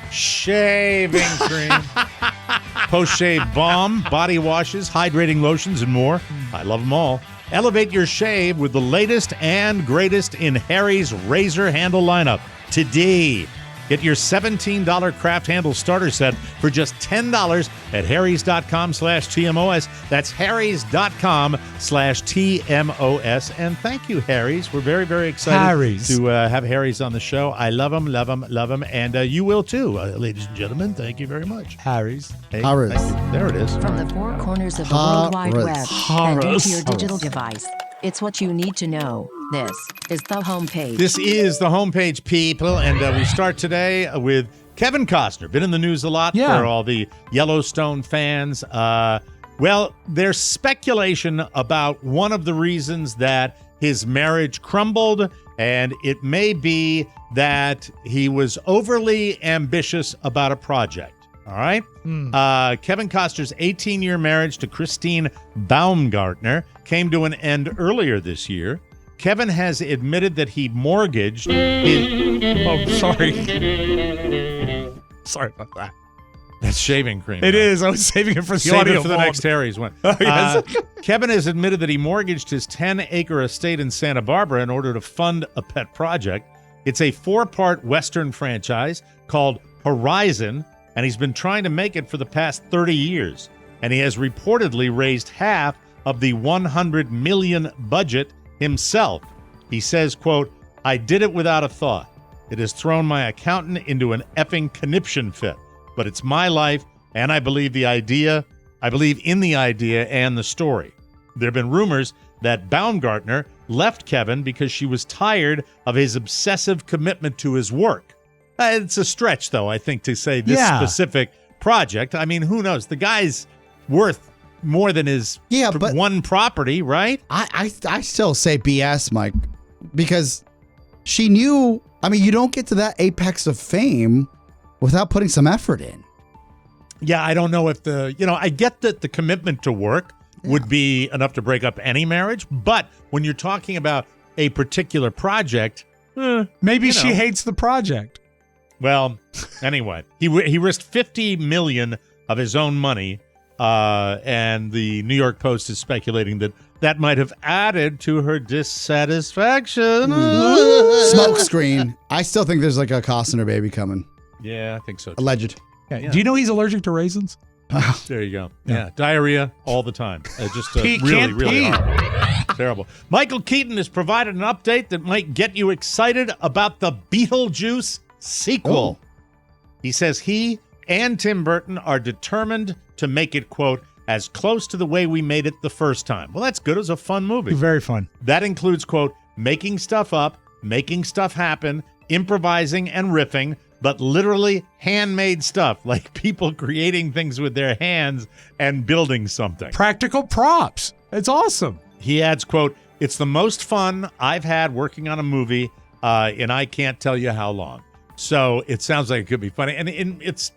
post-shave balm, body washes, hydrating lotions, and more. I love them all. Elevate your shave with the latest and greatest in Harry's razor handle lineup today. Get your $17 craft handle starter set for just $10 at harrys.com/TMOS. That's harrys.com/TMOS. And thank you, Harry's. We're very, very excited to have Harry's on the show. I love them, love them, love them. And you will too, ladies and gentlemen. Thank you very much. Harry's. Hey, Harry's. there it is. From the four corners of the World Wide Web and into your digital device, it's what you need to know. This is the homepage. This is the homepage, people, and we start today with Kevin Costner. Been in the news a lot for all the Yellowstone fans. Well, there's speculation about one of the reasons that his marriage crumbled, and it may be that he was overly ambitious about a project. All right? Kevin Costner's 18-year marriage to Christine Baumgartner came to an end earlier this year. Kevin has admitted that he mortgaged his... Oh, sorry. Sorry about that. That's shaving cream. It is. I was saving it for the Save audio it for the next Harry's one. Kevin has admitted that he mortgaged his 10-acre estate in Santa Barbara in order to fund a pet project. It's a 4-part Western franchise called Horizon, and he's been trying to make it for the past 30 years. And he has reportedly raised half of the $100 million budget himself. He says, quote, "I did it without a thought. It has thrown my accountant into an effing conniption fit. But it's my life, and I believe in the idea and the story." There have been rumors that Baumgartner left Kevin because she was tired of his obsessive commitment to his work. It's a stretch, though, I think, to say this specific project. I mean, who knows? The guy's worth more than his one property, right? I still say BS, Mike, because she knew. I mean, you don't get to that apex of fame without putting some effort in. Yeah, I don't know if I get that the commitment to work would be enough to break up any marriage, but when you're talking about a particular project, maybe she hates the project. Well, anyway, he risked $50 million of his own money, and the New York Post is speculating that might have added to her dissatisfaction. Smoke screen. I still think there's like a Costner baby coming. Yeah, I think so too. Alleged. Yeah. Do you know he's allergic to raisins? There you go. Yeah, diarrhea all the time. Just really pee. horrible. Terrible. Michael Keaton has provided an update that might get you excited about the Beetlejuice sequel. He says he and Tim Burton are determined to make it, quote, as close to the way we made it the first time. Well, that's good. It was a fun movie. Very fun. That includes, quote, making stuff up, making stuff happen, improvising and riffing, but literally handmade stuff, like people creating things with their hands and building something. Practical props. It's awesome. He adds, quote, "It's the most fun I've had working on a movie, and I can't tell you how long." So it sounds like it could be funny. And it's,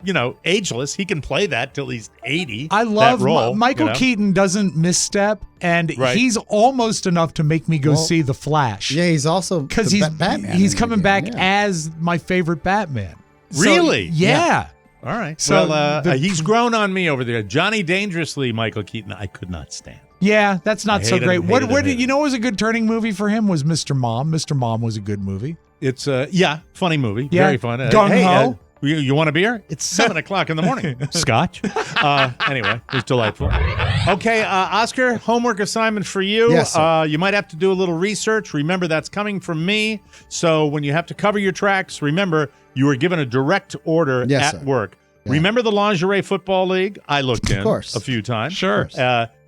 ageless. He can play that till he's 80. I love that role, Michael Keaton doesn't misstep, and he's almost enough to make me go see The Flash. Yeah, he's also because he's Batman. He's coming back as my favorite Batman. Really? So, yeah. All right. So well, he's grown on me over there. Johnny Dangerously, Michael Keaton, I could not stand. Yeah, that's not so great. What did you know was a good turning movie for him was Mr. Mom. Mr. Mom was a good movie. It's funny movie. Yeah. Very fun. Gung-ho. You want a beer? It's 7 o'clock in the morning. Scotch. Anyway, it was delightful. Okay, Oscar, homework assignment for you. Yes, sir. You might have to do a little research. Remember, that's coming from me. So when you have to cover your tracks, remember you were given a direct order at work. Yeah. Remember the Lingerie Football League? I looked in a few times. Sure.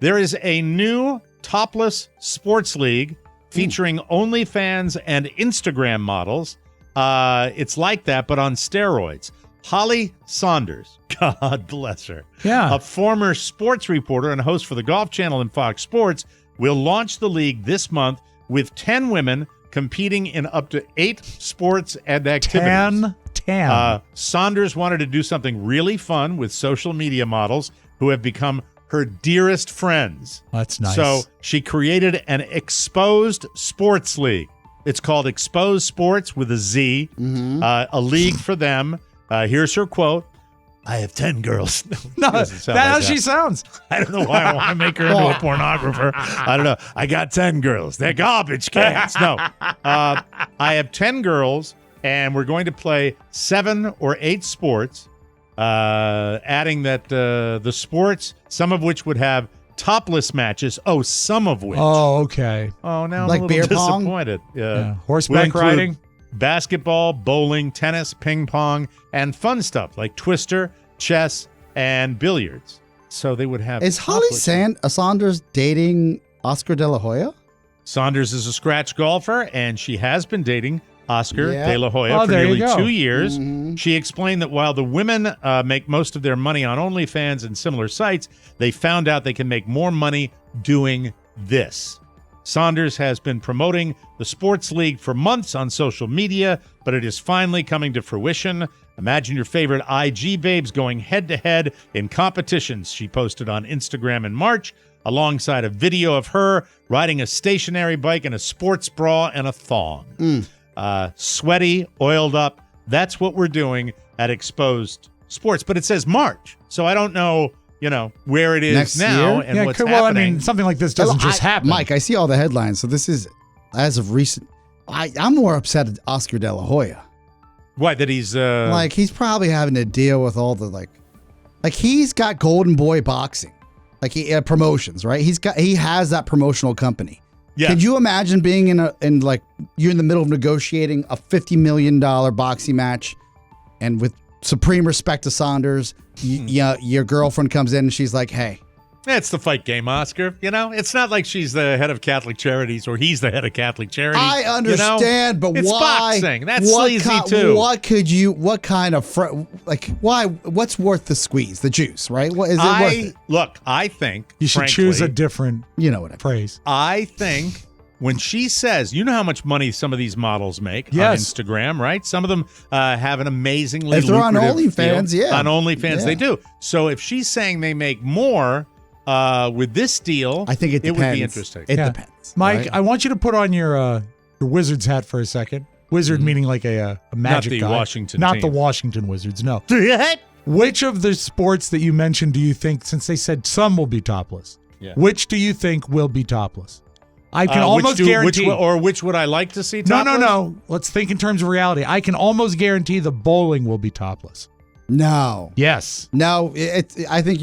There is a new Topless Sports League featuring OnlyFans and Instagram models. It's like that, but on steroids. Holly Saunders, God bless her, a former sports reporter and host for the Golf Channel and Fox Sports, will launch the league this month with 10 women competing in up to 8 sports and activities. 10. Saunders wanted to do something really fun with social media models who have become her dearest friends. That's nice. So she created an exposed sports league. It's called Exposed Sports with a Z, a league for them. Here's her quote. I have 10 girls. No, that's how she sounds. I don't know why I want to make her into a pornographer. I don't know. I got 10 girls. They're garbage cans. No. I have 10 girls, and we're going to play 7 or 8 sports, adding that the sports, some of which would have topless matches. Oh, some of which. Oh, okay. Oh, now like I'm a beer little pong? disappointed. Yeah. Horseback riding. Basketball, bowling, tennis, ping pong, and fun stuff like twister, chess, and billiards. So they would have. Is Holly Saunders dating Oscar De La Hoya? Saunders is a scratch golfer, and she has been dating Oscar De La Hoya for nearly 2 years. She explained that while the women make most of their money on OnlyFans and similar sites, they found out they can make more money doing this. Saunders has been promoting the sports league for months on social media, but it is finally coming to fruition. Imagine your favorite IG babes going head-to-head in competitions. She posted on Instagram in March, alongside a video of her riding a stationary bike in a sports bra and a thong. Sweaty, oiled up. That's what we're doing at Exposed Sports. But it says March, so I don't know, where it is Next now year? and what's happening. Well, I mean, something like this doesn't just happen. Mike, I see all the headlines. So this is, as of recent, I'm more upset at Oscar De La Hoya. Why, that he's... he's probably having to deal with all the, like he's got Golden Boy Boxing. Like he promotions, right? He has that promotional company. Yeah. Could you imagine being you're in the middle of negotiating a $50 million boxing match, and with supreme respect to Saunders, your girlfriend comes in and she's like, "Hey, it's the fight game, Oscar. It's not like she's the head of Catholic Charities or he's the head of Catholic Charities. I understand, but it's why? Boxing. That's sleazy too. What's worth the squeeze, the juice, right? What is it worth it? Look, I think you should choose a different, phrase. I think when she says, you know how much money some of these models make on Instagram, right? Some of them have an amazingly if they're on lucrative OnlyFans, deal. On OnlyFans, they do. So if she's saying they make more with this deal, I think it depends. would be interesting. It depends. Mike, right? I want you to put on your Wizards hat for a second. Wizard meaning like a magic guy. Not the Washington Not team. the Washington Wizards, no. Which of the sports that you mentioned do you think, since they said some will be topless, which do you think will be topless? I can almost guarantee. Which would I like to see topless? No. Let's think in terms of reality. I can almost guarantee the bowling will be topless. No. Yes. No. I think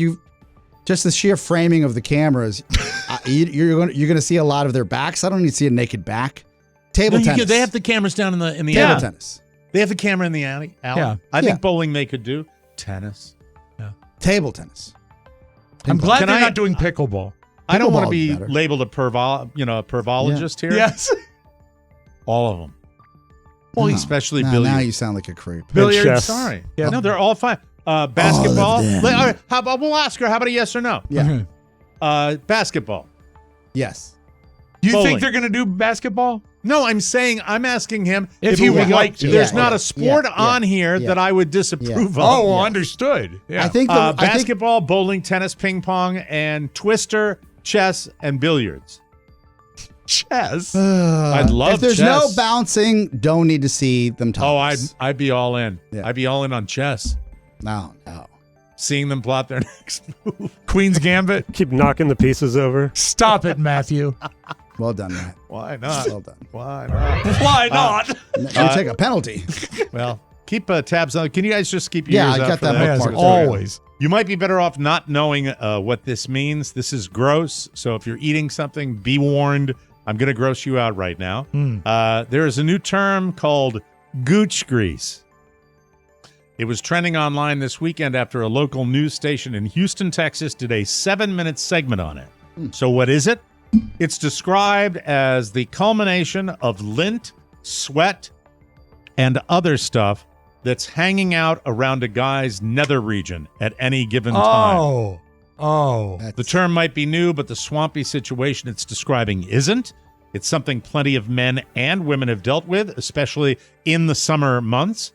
just the sheer framing of the cameras, you're going to see a lot of their backs. I don't need to see a naked back. Table tennis. They have the cameras down in the table alley. tennis. They have the camera in the alley. Yeah. I think bowling they could do. Tennis. Yeah. Table tennis. I'm glad they're not doing pickleball. I don't want to be labeled a pervologist here. Yes. All of them. Well, especially billiards. Now you sound like a creep. Billiards. Sorry. Yeah. No, they're all fine. Basketball. How about we'll ask her? How about a yes or no? Yeah. Basketball. Yes. You think they're going to do basketball? No, I'm asking him if he would like to. There's not a sport on here that I would disapprove of. Oh, understood. Yeah. I think basketball, bowling, tennis, ping pong, and twister, chess, and billiards. Chess? I'd love if there's chess. no bouncing, don't need to see them topless. I'd be all in. Yeah. I'd be all in on chess. No. Seeing them plot their next move. Queen's Gambit? Keep knocking the pieces over. Stop it, Matthew. Well done, Matt. Why not? Well done. Why not? Why not? You take a penalty. Well, keep tabs on. Can you guys just keep your ears I out got for that that? bookmark. Always. You might be better off not knowing what this means. This is gross. So if you're eating something, be warned. I'm going to gross you out right now. There is a new term called gooch grease. It was trending online this weekend after a local news station in Houston, Texas did a 7-minute segment on it. So what is it? It's described as the culmination of lint, sweat, and other stuff that's hanging out around a guy's nether region at any given time. The term might be new, but the swampy situation it's describing isn't. It's something plenty of men and women have dealt with, especially in the summer months.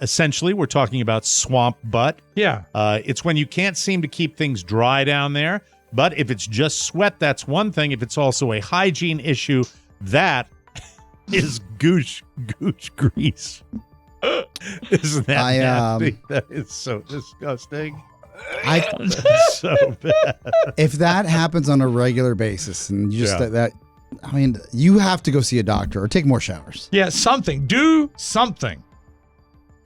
Essentially, we're talking about swamp butt. Yeah. It's when you can't seem to keep things dry down there. But if it's just sweat, that's one thing. If it's also a hygiene issue, that is gooch grease. Isn't that nasty? That is so disgusting. That's so bad. If that happens on a regular basis, and you just you have to go see a doctor or take more showers. Yeah, something. Do something.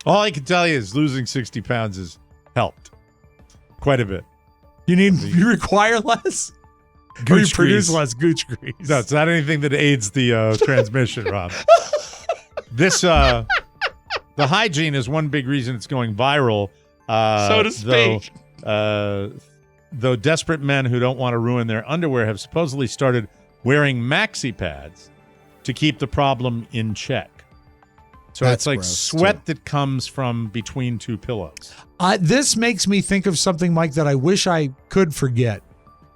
All I can tell you is losing 60 pounds has helped quite a bit. You require less? Or you produce less gooch grease? No, it's not anything that aids the transmission, Rob. The hygiene is one big reason it's going viral. So to speak. Though desperate men who don't want to ruin their underwear have supposedly started wearing maxi pads to keep the problem in check. So That's it's like gross, sweat that comes from between two pillows. This makes me think of something, Mike, that I wish I could forget.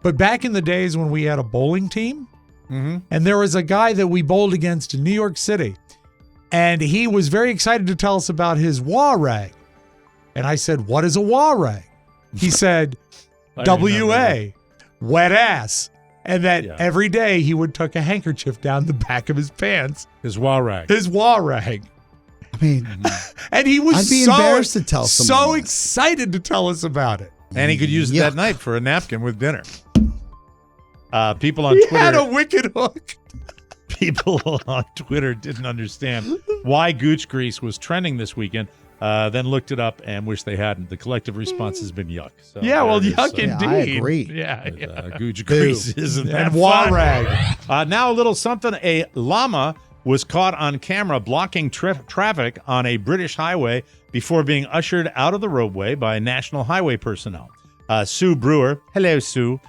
But back in the days when we had a bowling team, and there was a guy that we bowled against in New York City, and he was very excited to tell us about his wah rag. And I said, "What is a wah rag?" He said, "WA, wet ass." And that every day he would tuck a handkerchief down the back of his pants. His wah rag. His wah rag. I mean, and he was I'd be embarrassed to tell someone. So excited to tell us about it. And he could use it that night for a napkin with dinner. People on He Twitter had a wicked hook. People on Twitter didn't understand why gooch grease was trending this weekend. Then looked it up and wish they hadn't. The collective response has been yuck. So yuck indeed. I agree. Gooch grease isn't that And wah fun. rag. Now a little something. A llama was caught on camera blocking traffic on a British highway before being ushered out of the roadway by National Highway personnel. Sue Brewer, hello Sue.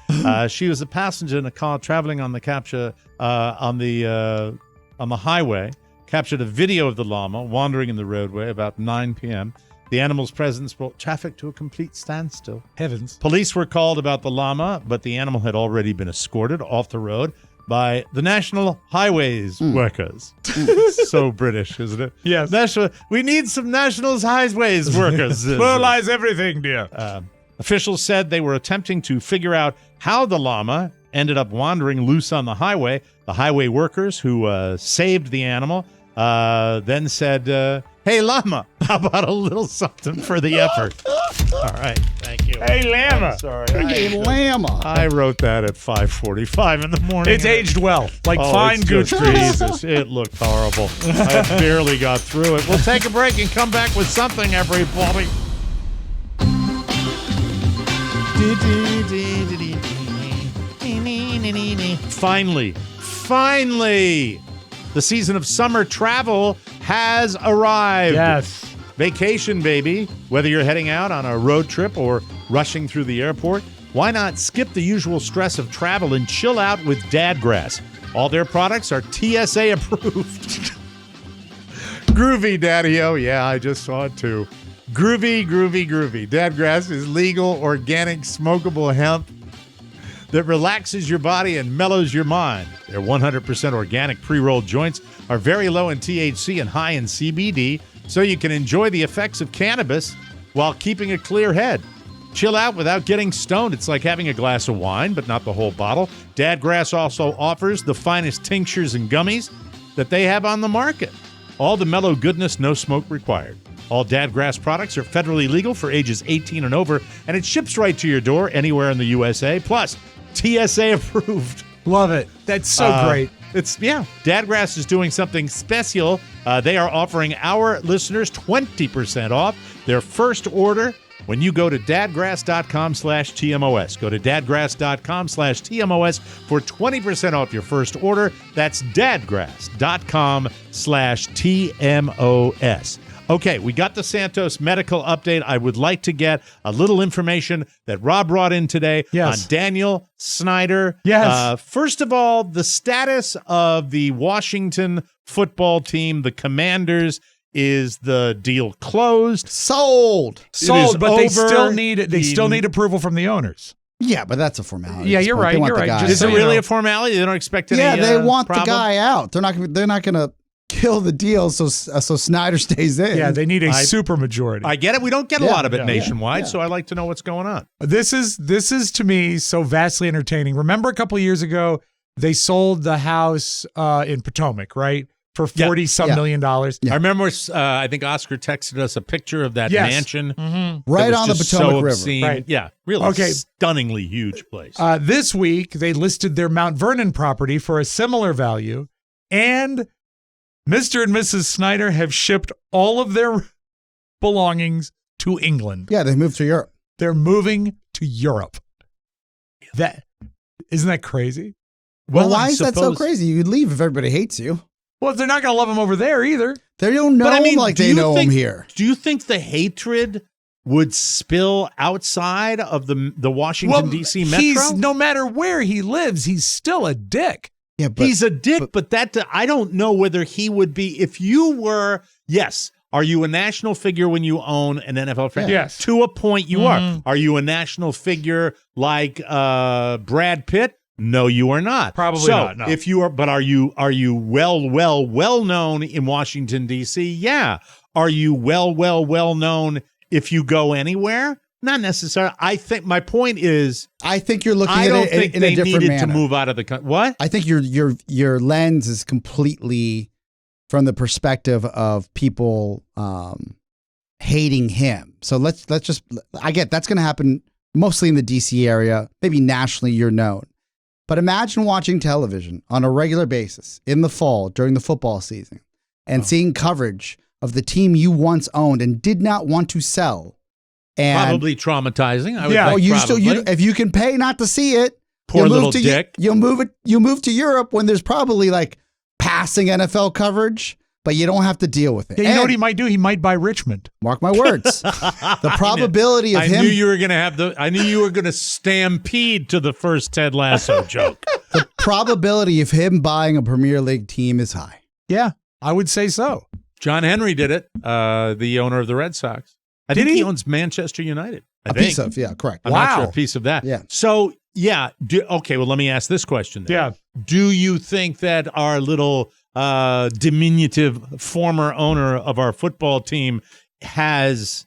She was a passenger in a car traveling on the on the highway. Captured a video of the llama wandering in the roadway about 9 p.m. The animal's presence brought traffic to a complete standstill. Heavens. Police were called about the llama, but the animal had already been escorted off the road by the National Highways workers. So British, isn't it? Yes. We need some National Highways workers. Pluralize everything, dear. Officials said they were attempting to figure out how the llama ended up wandering loose on the highway. The highway workers who saved the animal then said, hey, llama, how about a little something for the effort? All right. Thank you. Hey, llama. I'm sorry. Hey, llama. I wrote that at 5:45 in the morning. It's aged well. Like fine it's gooch just- grease. Jesus, it looked horrible. I barely got through it. We'll take a break and come back with something, everybody. Finally, the season of summer travel has arrived. Yes. Vacation, baby. Whether you're heading out on a road trip or rushing through the airport, why not skip the usual stress of travel and chill out with Dadgrass? All their products are TSA approved. Groovy, Daddy-O. Yeah, I just saw it too. Groovy. Dadgrass is legal, organic, smokable hemp that relaxes your body and mellows your mind. Their 100% organic pre-rolled joints are very low in THC and high in CBD, so you can enjoy the effects of cannabis while keeping a clear head. Chill out without getting stoned. It's like having a glass of wine, but not the whole bottle. Dadgrass also offers the finest tinctures and gummies that they have on the market. All the mellow goodness, no smoke required. All Dadgrass products are federally legal for ages 18 and over, and it ships right to your door anywhere in the USA. Plus, TSA approved. Love it. That's so great. Dadgrass is doing something special. They are offering our listeners 20% off their first order when you go to dadgrass.com/TMOS. Go to dadgrass.com/TMOS for 20% off your first order. That's dadgrass.com/TMOS. Okay, we got the Santos medical update. I would like to get a little information that Rob brought in today on Daniel Snyder. Yes. First of all, the status of the Washington football team, the Commanders. Is the deal closed? Sold, but they still need approval from the owners. Yeah, but that's a formality. Yeah, you're right. You're right. Is it really a formality? They don't expect any. Yeah, they want problem? the guy out. They're not going to kill the deal so Snyder stays in. Yeah, they need a super majority. I get it. We don't get a lot of it nationwide, so I like to know what's going on. This is to me so vastly entertaining. Remember a couple of years ago they sold the house in Potomac, right? For $40-some million. I remember, I think Oscar texted us a picture of that mansion. Mm-hmm. Right on the Potomac River. Right. Yeah, really stunningly huge place. This week, they listed their Mount Vernon property for a similar value, and Mr. and Mrs. Snyder have shipped all of their belongings to England. Yeah, they moved to Europe. They're moving to Europe. Isn't that crazy? Well, why is that so crazy? You'd leave if everybody hates you. Well, they're not going to love him over there either. They don't know him like they know him here. Do you think the hatred would spill outside of the Washington, D.C. metro? No matter where he lives, he's still a dick. Yeah, he's a dick, but that I don't know whether he would be. If you were, are you a national figure when you own an NFL franchise? Yes. To a point you are. Are you a national figure like Brad Pitt? No, you are not. Probably not. No. If you are, but are you well known in Washington D.C.? Yeah. Are you well known if you go anywhere? Not necessarily. I think my point is, I think you're looking at it in a different manner. To move out of the country. What? I think your lens is completely from the perspective of people hating him. So let's just. I get that's going to happen mostly in the D.C. area. Maybe nationally, you're known. But imagine watching television on a regular basis in the fall during the football season and seeing coverage of the team you once owned and did not want to sell. And probably traumatizing. I would think if you can pay not to see it, poor little dick. You move to Europe when there's probably like passing NFL coverage, but you don't have to deal with it. Yeah, you know what he might do? He might buy Richmond. Mark my words. The probability of him. I knew you were going to have I knew you were going to stampede to the first Ted Lasso joke. The probability of him buying a Premier League team is high. Yeah, I would say so. John Henry did it. The owner of the Red Sox. I think he owns Manchester United. Piece of, correct. I'm not sure a piece of that. Yeah. So okay. Well, let me ask this question then. Yeah. Do you think that our little diminutive former owner of our football team has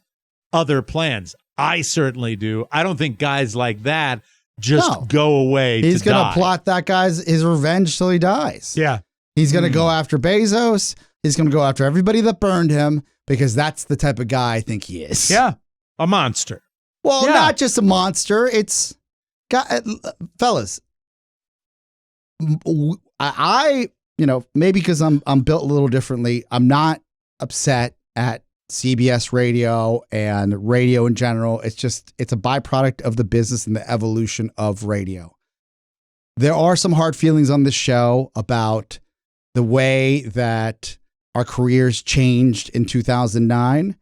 other plans? I certainly do. I don't think guys like that just go away. He's going to plot that his revenge till he dies. Yeah. He's going to go after Bezos. He's going to go after everybody that burned him because that's the type of guy I think he is. Yeah. A monster. Well, not just a monster. It's fellas. I maybe because I'm built a little differently, I'm not upset at CBS radio and radio in general. It's a byproduct of the business and the evolution of radio. There are some hard feelings on this show about the way that our careers changed in 2009.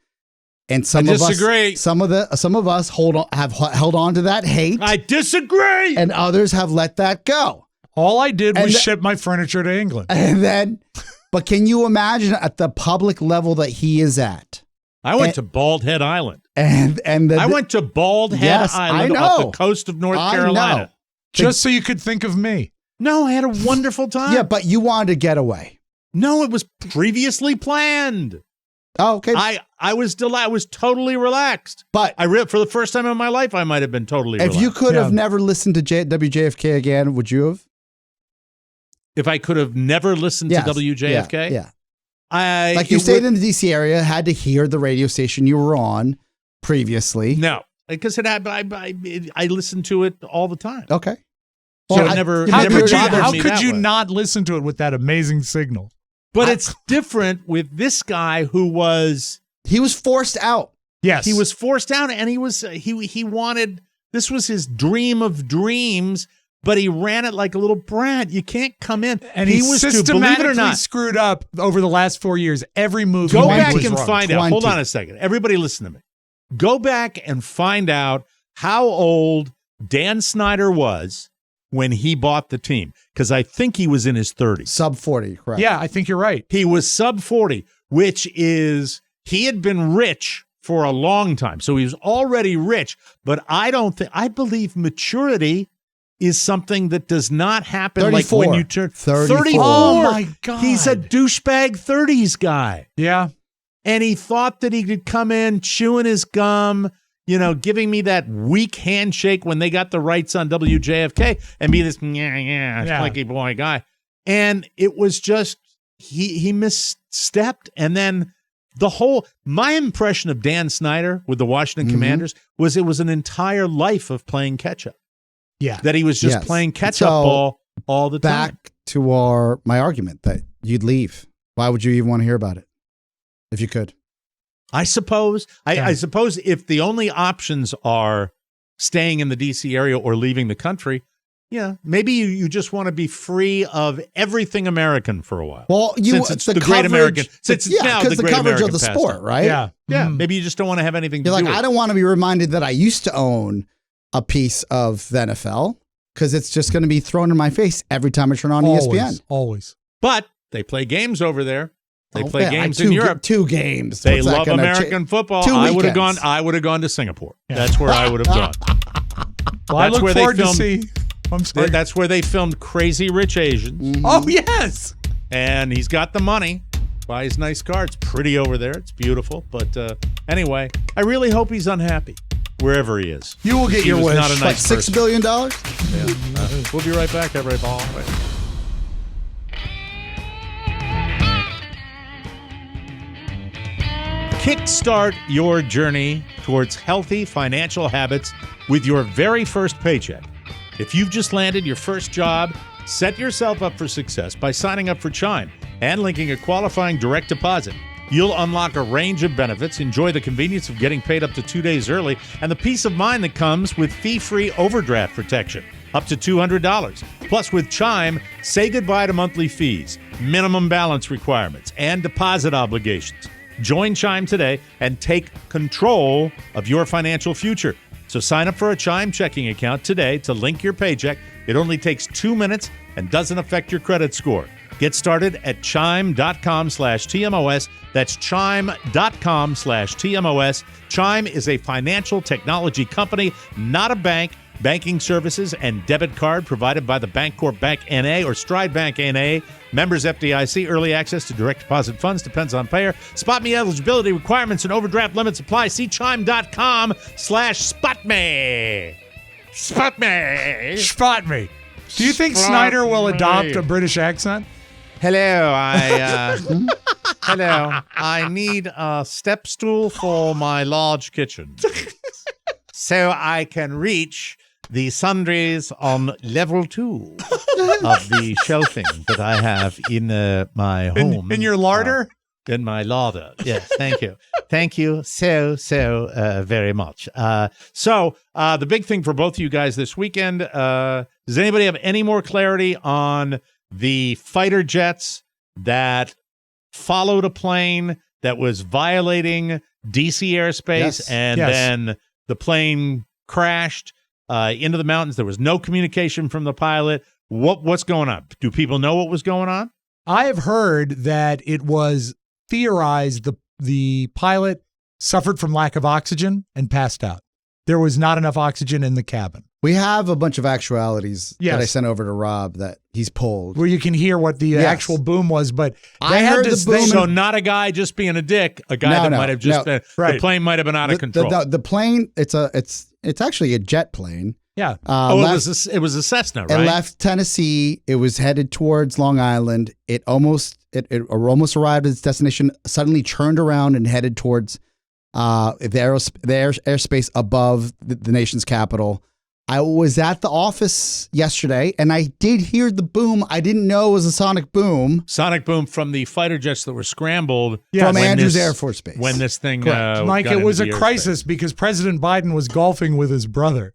And some of us have held on to that hate. I disagree. And others have let that go. All I did was ship my furniture to England. And then, but can you imagine at the public level that he is at? I went to Bald Head Island. I went to Bald Head Island off the coast of North Carolina. Just so you could think of me. No, I had a wonderful time. Yeah, but you wanted to get away. No, it was previously planned. Oh, okay. I was totally relaxed. But for the first time in my life, I might have been totally relaxed. If you could have never listened to WJFK again, would you have? If I could have never listened to WJFK? Yeah. You stayed in the D.C. area, had to hear the radio station you were on previously. No, because I listened to it all the time. Okay. So Well, how could you not listen to it with that amazing signal? But it's different with this guy who was... He was forced out. Yes. He was forced out, and he wanted... This was his dream of dreams, but he ran it like a little brat. You can't come in. And he was systematically believe it or not, screwed up over the last 4 years. Every move Go he made back was and wrong. find out. Hold on a second. Everybody listen to me. Go back and find out how old Dan Snyder was when he bought the team, because I think he was in his 30s. Sub 40, correct. Yeah, I think you're right. He was sub 40, which is, he had been rich for a long time. So he was already rich, but I believe maturity is something that does not happen 34. like when you turn 34. Oh my God. He's a douchebag 30s guy. Yeah. And he thought that he could come in chewing his gum, giving me that weak handshake when they got the rights on WJFK and be this flaky boy guy. And it was just, he misstepped. And then my impression of Dan Snyder with the Washington Commanders was it was an entire life of playing catch up. Yeah. That he was just playing catch up ball all the time. Back to my argument that you'd leave. Why would you even want to hear about it if you could? I suppose if the only options are staying in the D.C. area or leaving the country, maybe you just want to be free of everything American for a while. Well, since it's the great American, since it's now the great coverage American of the pastime. sport, right? Yeah. Maybe you just don't want to have anything to You're do like, with I don't want to be reminded that I used to own a piece of the NFL because it's just going to be thrown in my face every time I turn on ESPN. Always. But they play games over there. They play games in Europe. 2 games. They love American football. I would have gone to Singapore. Yeah. That's where I would have gone. Well, I look forward to see. I'm sorry. That's where they filmed Crazy Rich Asians. Mm-hmm. Oh, yes. And he's got the money. Buys nice car. It's pretty over there. It's beautiful. But anyway, I really hope he's unhappy wherever he is. You will get your wish. Not a nice $6 billion? Yeah. We'll be right back. Everybody ball. Kickstart your journey towards healthy financial habits with your very first paycheck. If you've just landed your first job, set yourself up for success by signing up for Chime and linking a qualifying direct deposit. You'll unlock a range of benefits, enjoy the convenience of getting paid up to 2 days early, and the peace of mind that comes with fee-free overdraft protection, up to $200. Plus, with Chime, say goodbye to monthly fees, minimum balance requirements, and deposit obligations. Join Chime today and take control of your financial future. So sign up for a Chime checking account today to link your paycheck. It only takes 2 minutes and doesn't affect your credit score. Get started at chime.com/TMOS. That's chime.com/TMOS. Chime is a financial technology company, not a bank. Banking services and debit card provided by the Bancorp Bank N.A. or Stride Bank N.A. Members FDIC. Early access to direct deposit funds depends on payer. Spot me eligibility requirements and overdraft limits apply. See chime.com/spotme. Spot me. Spot me. Do you think Snyder will adopt a British accent? Hello, hello. I need a step stool for my large kitchen, so I can reach the sundries on level 2 of the shelving that I have in my home. In your larder? In my larder. Yes, thank you. Thank you so very much. So the big thing for both of you guys this weekend, does anybody have any more clarity on the fighter jets that followed a plane that was violating DC airspace then the plane crashed into the mountains? There was no communication from the pilot. What's going on? Do people know what was going on? I have heard that it was theorized the pilot suffered from lack of oxygen and passed out. there was not enough oxygen in the cabin. We have a bunch of actualities that I sent over to Rob that he's pulled. Where you can hear what the actual boom was, but I heard the boom. So not a guy just being a dick, a guy might have just been, the plane might have been out of control. The plane, it's actually a jet plane. Yeah. It was a Cessna, right? It left Tennessee. It was headed towards Long Island. It almost arrived at its destination, suddenly turned around and headed towards the airspace above the nation's capital. I was at the office yesterday, and I did hear the boom. I didn't know it was a sonic boom. Sonic boom from the fighter jets that were scrambled from Andrews Air Force Base. When this thing Mike, it was a crisis because President Biden was golfing with his brother.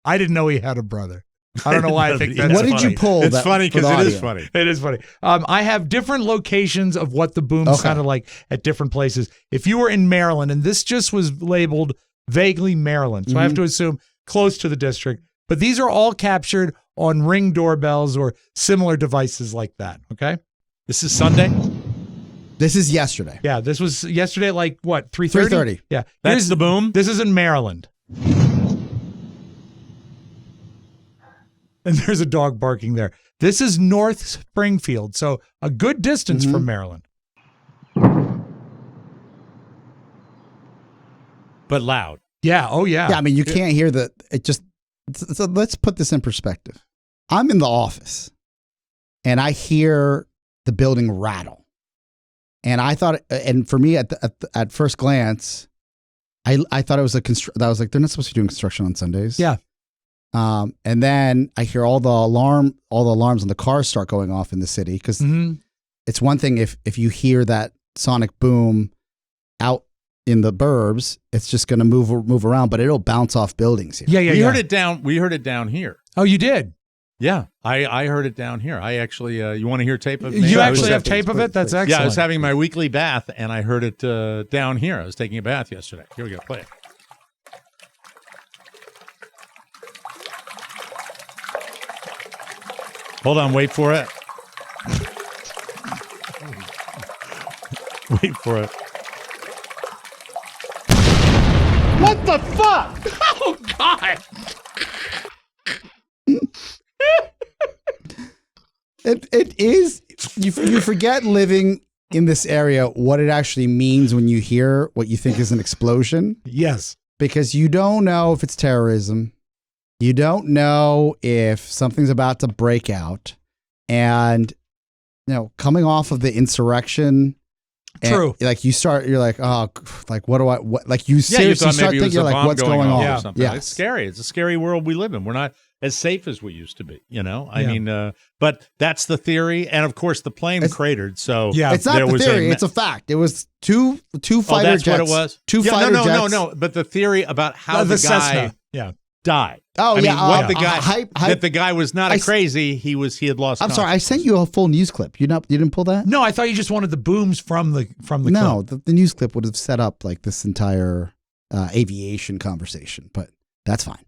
I didn't know he had a brother. I don't know why I think that's What did you pull? It's funny because it is funny. It is funny. I have different locations of what the boom sounded like at different places. If you were in Maryland, and this just was labeled vaguely Maryland, so I have to assume close to the district, but these are all captured on Ring doorbells or similar devices like that, okay? This is Sunday? This is yesterday. Yeah, this was yesterday at like, what, 3:30? 3:30. Yeah. That's the boom? This is in Maryland. And there's a dog barking there. This is North Springfield, so a good distance from Maryland. But loud. Yeah, oh yeah. Yeah, I mean, you can't hear so let's put this in perspective. I'm in the office, and I hear the building rattle. And I thought, and for me, at first glance, I thought it was I was like, they're not supposed to be doing construction on Sundays. Yeah. And then I hear all the alarms on the cars start going off in the city because it's one thing if you hear that sonic boom out in the burbs, it's just going to move around, but it'll bounce off buildings here. Yeah. We heard it down here. Oh, you did? Yeah, I heard it down here. I actually, you want to hear tape of me? You actually have tape of it? That's excellent. Yeah, I was having my weekly bath, and I heard it down here. I was taking a bath yesterday. Here we go. Play it. Hold on. Wait for it. Wait for it. What the fuck? Oh, God. It is, you forget living in this area what it actually means when you hear what you think is an explosion. Yes. Because you don't know if it's terrorism. You don't know if something's about to break out. And, coming off of the insurrection. True. Like you're like, oh, like like you seriously start thinking, you're like, what's going on? Or something. It's scary. It's a scary world we live in. We're not as safe as we used to be, I mean, but that's the theory. And of course the plane cratered. So it's not the theory. It's a fact. It was two fighter that's jets. What it was? Fighter jets. No. But the theory about how the guy died. Oh, that the guy was not crazy. He had lost. I'm sorry. I sent you a full news clip. You didn't pull that? No, I thought you just wanted the booms from the No, clip. The news clip would have set up like this entire aviation conversation, but that's fine.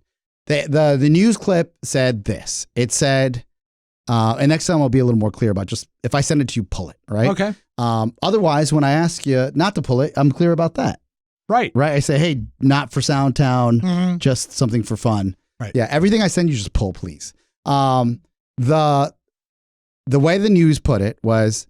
The news clip said this. It said, and next time I'll be a little more clear about just if I send it to you, pull it, right? Okay. Otherwise, when I ask you not to pull it, I'm clear about that. Right. I say, hey, not for Soundtown, just something for fun. Right. Yeah. Everything I send you, just pull, please. The way the news put it was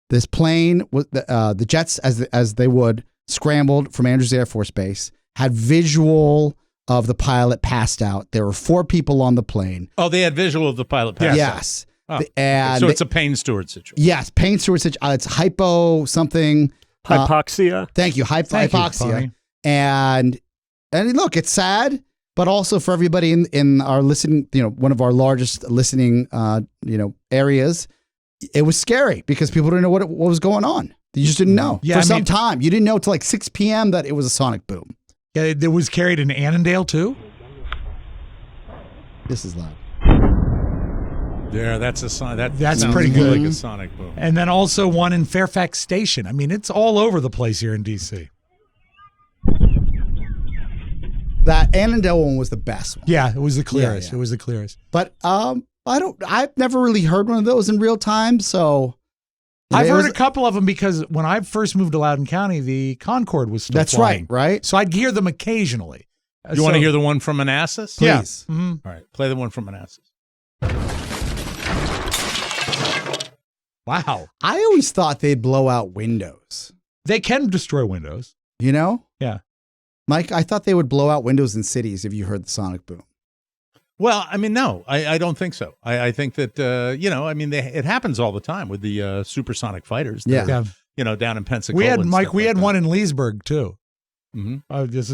this plane was the jets as they would scrambled from Andrews Air Force Base, had visual of the pilot passed out. There were 4 people on the plane. Oh, they had visual of the pilot passed out. Yes. Oh. So it's a Payne Stewart situation. Yes, Payne Stewart situation. It's hypo something. Hypoxia. Thank you. Hypoxia. You, and look, it's sad, but also for everybody in our listening, one of our largest listening, areas, it was scary because people didn't know what was going on. You just didn't know. Yeah, some time. You didn't know till like 6 p.m. that it was a sonic boom. Yeah, it was carried in Annandale too. This is loud. Yeah, that's a sign. That's pretty good. Like a sonic boom. And then also one in Fairfax Station. I mean, it's all over the place here in D.C. That Annandale one was the best one. Yeah, it was the clearest. Yeah. It was the clearest. But I've never really heard one of those in real time, so I've heard a couple of them because when I first moved to Loudoun County, the Concorde was still flying. Right. So I'd hear them occasionally. You want to hear the one from Manassas? Please. Yeah. Mm-hmm. All right, play the one from Manassas. Wow. I always thought they'd blow out windows. They can destroy windows. You know? Yeah. Mike, I thought they would blow out windows in cities if you heard the sonic boom. Well, I mean, no, I don't think so. I think that, it happens all the time with the supersonic fighters. Yeah. Down in Pensacola. We had one in Leesburg, too. Mm-hmm. Oh, this.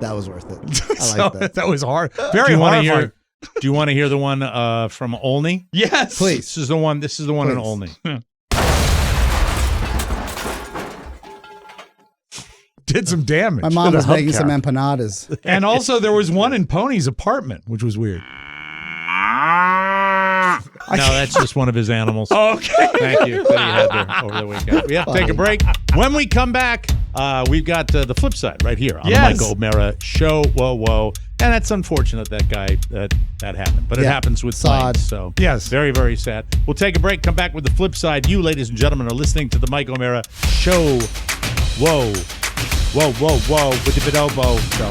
That was worth it. I like that. That was hard. Very horrifying. Do you want to hear the one from Olney? Yes, please. This is the one in Olney. Did some damage. My mom was making some empanadas. And also there was one in Pony's apartment, which was weird. No, that's just one of his animals. Okay. Thank you that he had there over the weekend. We have to take a break. When we come back, we've got the flip side right here on the Michael O'Mara Show. Whoa. And that's unfortunate that happened. But it happens with planes. So yes, very, very sad. We'll take a break, come back with the flip side. You, ladies and gentlemen, are listening to the Michael O'Mara Show. Whoa. With the Bidobo Show.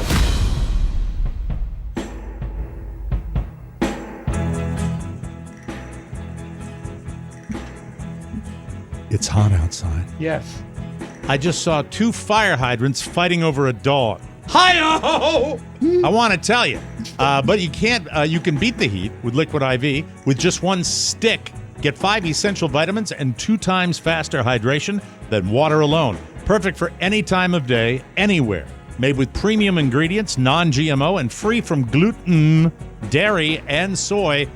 It's hot outside. Yes. I just saw 2 fire hydrants fighting over a dog. Hi-oh! I want to tell you, but you can't. You can beat the heat with Liquid IV with just 1 stick. Get 5 essential vitamins and 2 times faster hydration than water alone. Perfect for any time of day, anywhere. Made with premium ingredients, non-GMO, and free from gluten, dairy, and soy.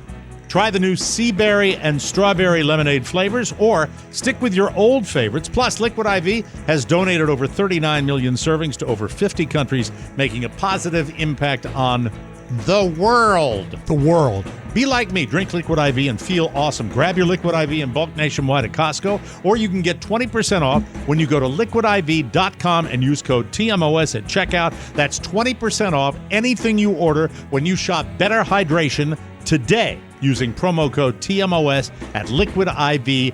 Try the new sea berry and strawberry lemonade flavors, or stick with your old favorites. Plus, Liquid IV has donated over 39 million servings to over 50 countries, making a positive impact on the world. The world. Be like me. Drink Liquid IV and feel awesome. Grab your Liquid IV in bulk nationwide at Costco, or you can get 20% off when you go to liquidiv.com and use code TMOS at checkout. That's 20% off anything you order when you shop Better Hydration today using promo code TMOS at liquidiv.com.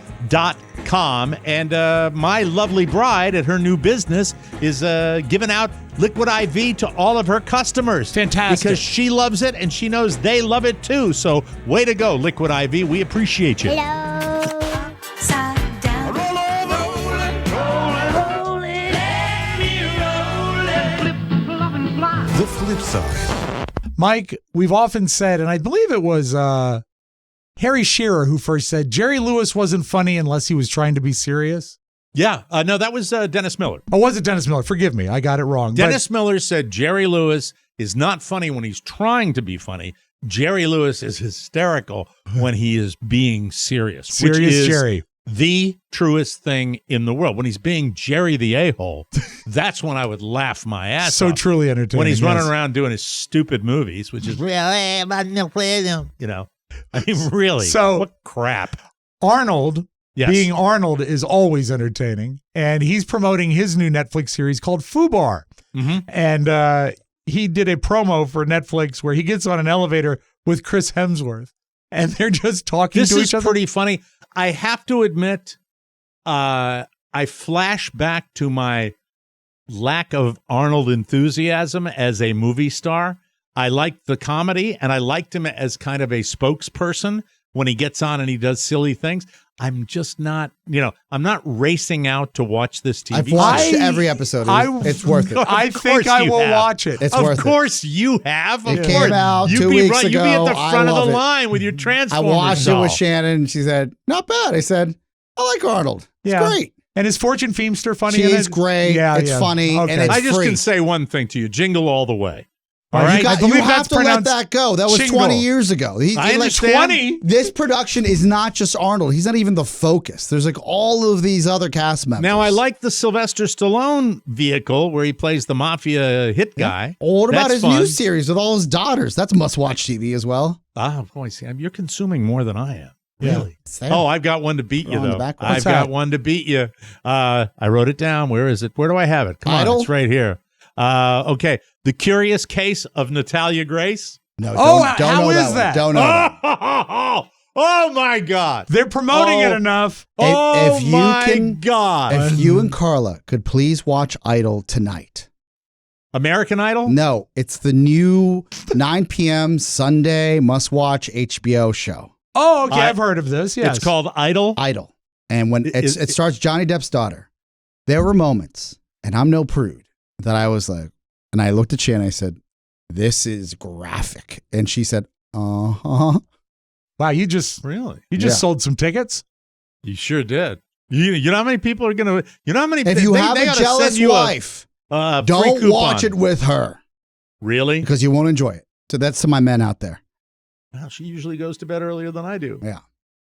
And my lovely bride at her new business is giving out Liquid IV to all of her customers. Fantastic. Because she loves it and she knows they love it too. So way to go, Liquid IV. We appreciate you. Hello. Upside down. Roll over. Roll it. Let me roll it. Flip, flop, and fly. The flip side. Mike, we've often said, and I believe it was Harry Shearer who first said, Jerry Lewis wasn't funny unless he was trying to be serious. Yeah. No, that was Dennis Miller. Oh, was it Dennis Miller? Forgive me. I got it wrong. Dennis Miller said Jerry Lewis is not funny when he's trying to be funny. Jerry Lewis is hysterical when he is being serious. Serious which is Jerry. The truest thing in the world. When he's being Jerry the a-hole, that's when I would laugh my ass so off. Truly entertaining. When he's running around doing his stupid movies, which is, I mean, really, So, what crap. Arnold, Yes. being Arnold, is always entertaining. And he's promoting his new Netflix series called FUBAR. Mm-hmm. And he did a promo for Netflix where he gets on an elevator with Chris Hemsworth. And they're just talking This to is each other. pretty funny. I have to admit, I flash back to my lack of Arnold enthusiasm as a movie star. I liked the comedy, and I liked him as kind of a spokesperson when he gets on and he does silly things. I'm just not, I'm not racing out to watch this TV I've show. watched every episode. It's worth it. I think I will watch it. It's Of worth course you have. Of It course. came out You'd 2 be weeks right. ago. You'd be at the I front of love the it. line with your I Transformers watched it doll. with Shannon, and she said, not bad. I said, I like Arnold. It's great. And is Fortune Feimster funny? in She's it? great. Yeah, It's funny, and it's I just free. can say one thing to you. Jingle all the way. All All right. right? You have to let that go. That was Shingle. 20 years ago. I understand. 20? This production is not just Arnold. He's not even the focus. There's like all of these other cast members. Now, I like the Sylvester Stallone vehicle where he plays the mafia hit guy. What about That's his new fun. series with all his daughters? That's must-watch TV as well. Oh, boy, see, you're consuming more than I am. Yeah. Really? It's there. Oh, I've got one to beat you, On the though. back. I've What's got that? one to beat you. I wrote it down. Where is it? Where do I have it? Come on, Idle? it's right here. Okay. The Curious Case of Natalia Grace. No, Oh, don't how know is that? that? One. Don't know that. Oh my God! They're promoting it enough. Oh my God! If you and Carla could please watch Idol tonight. American Idol? No, it's the new 9 p.m. Sunday must-watch HBO show. Oh, okay. I've heard of this. Yes. It's called Idol? Idol. And when it starts Johnny Depp's daughter, there were moments, and I'm no prude, that I was like, and I looked at Shannon and I said, this is graphic. And she said, uh-huh. Wow, you just sold some tickets? You sure did. You know how many people are going to, you know how many, if you have a jealous wife, don't watch it with her. Really? Because you won't enjoy it. So that's to my men out there. Well, she usually goes to bed earlier than I do. Yeah.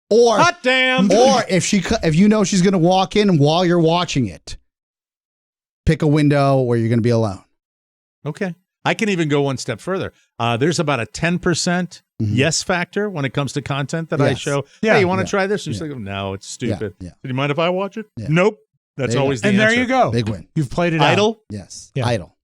Or hot damn. Or if you know she's going to walk in while you're watching it, pick a window where you're going to be alone. Okay. I can even go one step further. There's about a 10% yes factor when it comes to content that I show. Yeah. Hey, you want to try this? She's like, no, it's stupid. Do you mind if I watch it? Yeah. Nope. That's always the answer. And there you go. Big win. You've played it Idol? out. Yes. Yeah. Idol.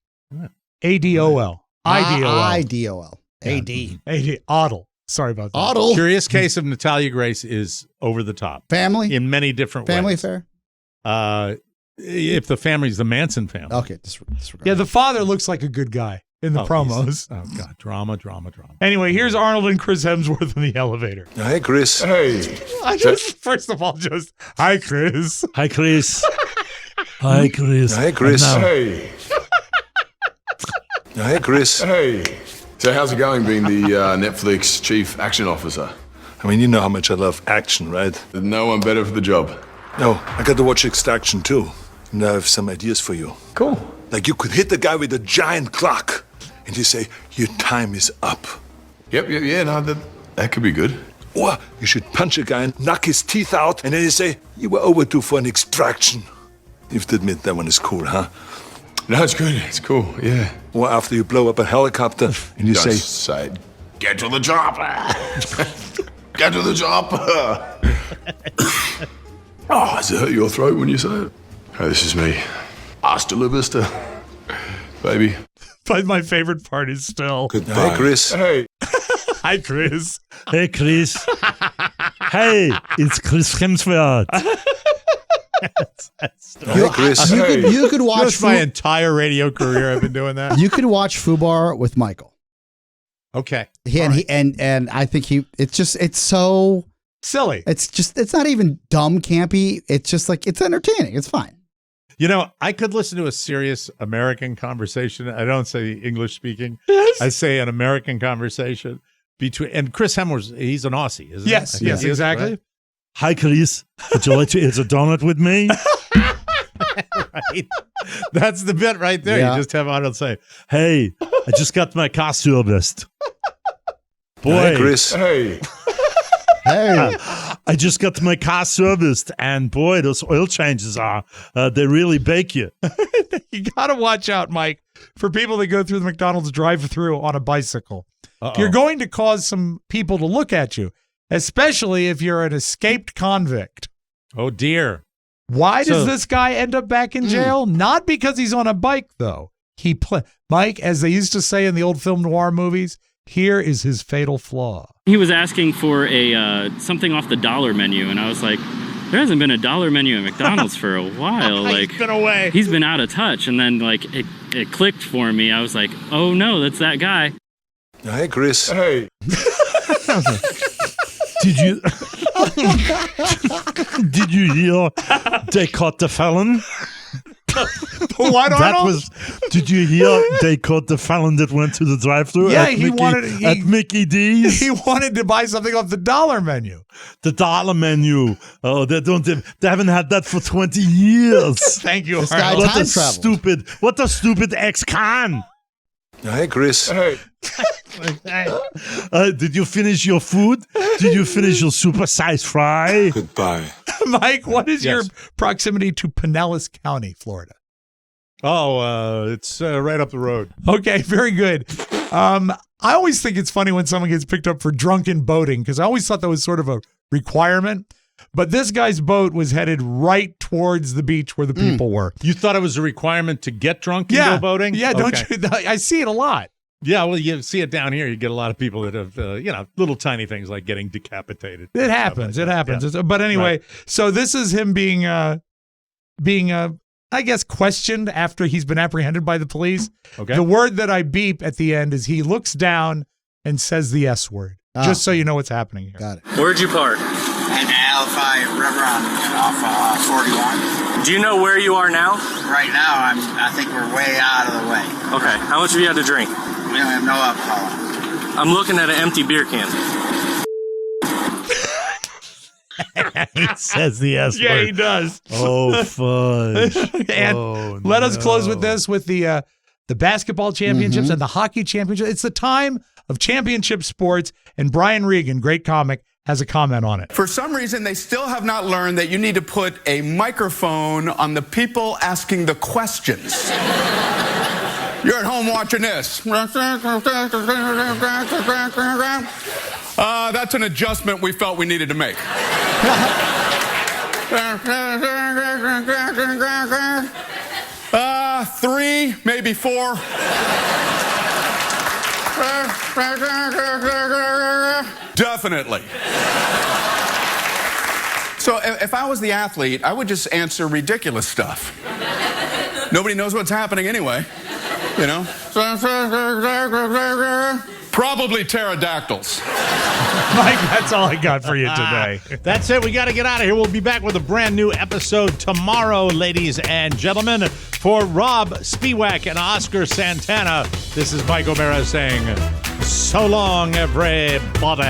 ADOL. IDOL. AD. Oddle. Sorry about that. Oddle. Curious Case of Natalia Grace is over the top. Family? In many different Family ways. affair? If the family's the Manson family. Okay. Disregard. Yeah, the father looks like a good guy in the promos. Oh, God. Drama. Anyway, here's Arnold and Chris Hemsworth in the elevator. Hey, Chris. Hey. First of all, just, hi, Chris. Hi, Chris. Hi, Chris. Hey, Chris. Hey. Hey, Chris. Hey. So how's it going being the Netflix chief action officer? I mean, you know how much I love action, right? There's no one better for the job. No, I got to watch Extraction too. And I have some ideas for you. Cool. Like you could hit the guy with a giant clock and you say, your time is up. Yep, no, that could be good. Or you should punch a guy and knock his teeth out and then you say, you were overdue for an extraction. You have to admit that one is cool, huh? No, it's good. It's cool, yeah. Or after you blow up a helicopter and you say, get to the chopper. Get to the chopper. Oh, does it hurt your throat when you say it? Oh, this is me. Hasta la vista, baby. But my favorite part is still. Goodbye. Hey, Chris. Hey. Hi, Chris. Hey, Chris. Hey, it's Chris Hemsworth. Hey, Chris. You could watch Just my entire radio career. I've been doing that. You could watch Fubar with Michael. Okay. And I think it's so silly. It's not even dumb campy. It's just like it's entertaining. It's fine. You know, I could listen to a serious American conversation. I don't say English speaking. Yes. I say an American conversation and Chris Hemsworth, he's an Aussie, isn't he? Yes, exactly. Right? Hi, Chris. Would you like to eat a donut with me? Right. That's the bit right there. Yeah. You just have Arnold say, Hey, I just got my car serviced. Boy, Hey, Chris. Hey. Hey. I just got my car serviced, and boy, those oil changes they really bake you. You got to watch out, Mike, for people that go through the McDonald's drive-thru on a bicycle. Uh-oh. You're going to cause some people to look at you, especially if you're an escaped convict. oh dear. Why does this guy end up back in jail? Not because he's on a bike, though. Mike, as they used to say in the old film noir movies, here is his fatal flaw. He was asking for a something off the dollar menu, and I was like, there hasn't been a dollar menu at McDonald's for a while. Like, He's been away. He's been out of touch. And then, like, it clicked for me. I was like, oh, no, that's that guy. Hey, Chris. Hey. Did you hear they caught the felon? What, Arnold? Did you hear they caught the felon that went to the drive-thru? Yeah, at Mickey D's. He wanted to buy something off the dollar menu. The dollar menu. Oh, they haven't had that for 20 years. Thank you, This guy Arnold. time traveled. What a stupid ex-con. Hey, Chris. Hey. Did you finish your food? Did you finish your super-sized fry? Goodbye. Mike, what is your Yes. proximity to Pinellas County, Florida? Oh, it's right up the road. Okay, very good. I always think it's funny when someone gets picked up for drunken boating because I always thought that was sort of a requirement. But this guy's boat was headed right towards the beach where the people were. You thought it was a requirement to get drunk and go boating? Yeah, Okay. don't you? I see it a lot. Yeah, well, you see it down here. You get a lot of people that have, little tiny things like getting decapitated. It happens. It happens. Yeah. But anyway, so this is him being I guess, questioned after he's been apprehended by the police. Okay. The word that I beep at the end is he looks down and says the S word. Just so you know what's happening here. Got it. Where'd you park? At Alphi River off 41. Do you know where you are now? Right now, I think we're way out of the way. Okay. How much have you had to drink? We don't have no alcohol. I'm looking at an empty beer can. He says the S word. Yeah, he does. Oh, fudge. And let us close with this, with the basketball championships and the hockey championship. It's the time of championship sports, and Brian Regan, great comic, has a comment on it. For some reason, they still have not learned that you need to put a microphone on the people asking the questions. You're at home watching this. That's an adjustment we felt we needed to make. 3, maybe 4. Definitely. So if I was the athlete, I would just answer ridiculous stuff. Nobody knows what's happening anyway, you know? Probably pterodactyls. Mike, that's all I got for you today. That's it. We got to get out of here. We'll be back with a brand new episode tomorrow, ladies and gentlemen. For Rob Spiewak and Oscar Santana, this is Mike O'Mara saying, so long, everybody.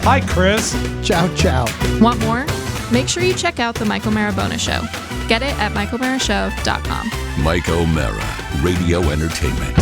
Hi, Chris. Ciao, ciao. Want more? Make sure you check out the Mike O'Mara Bonus Show. Get it at MikeO'MaraShow.com. Mike O'Mara, Radio Entertainment.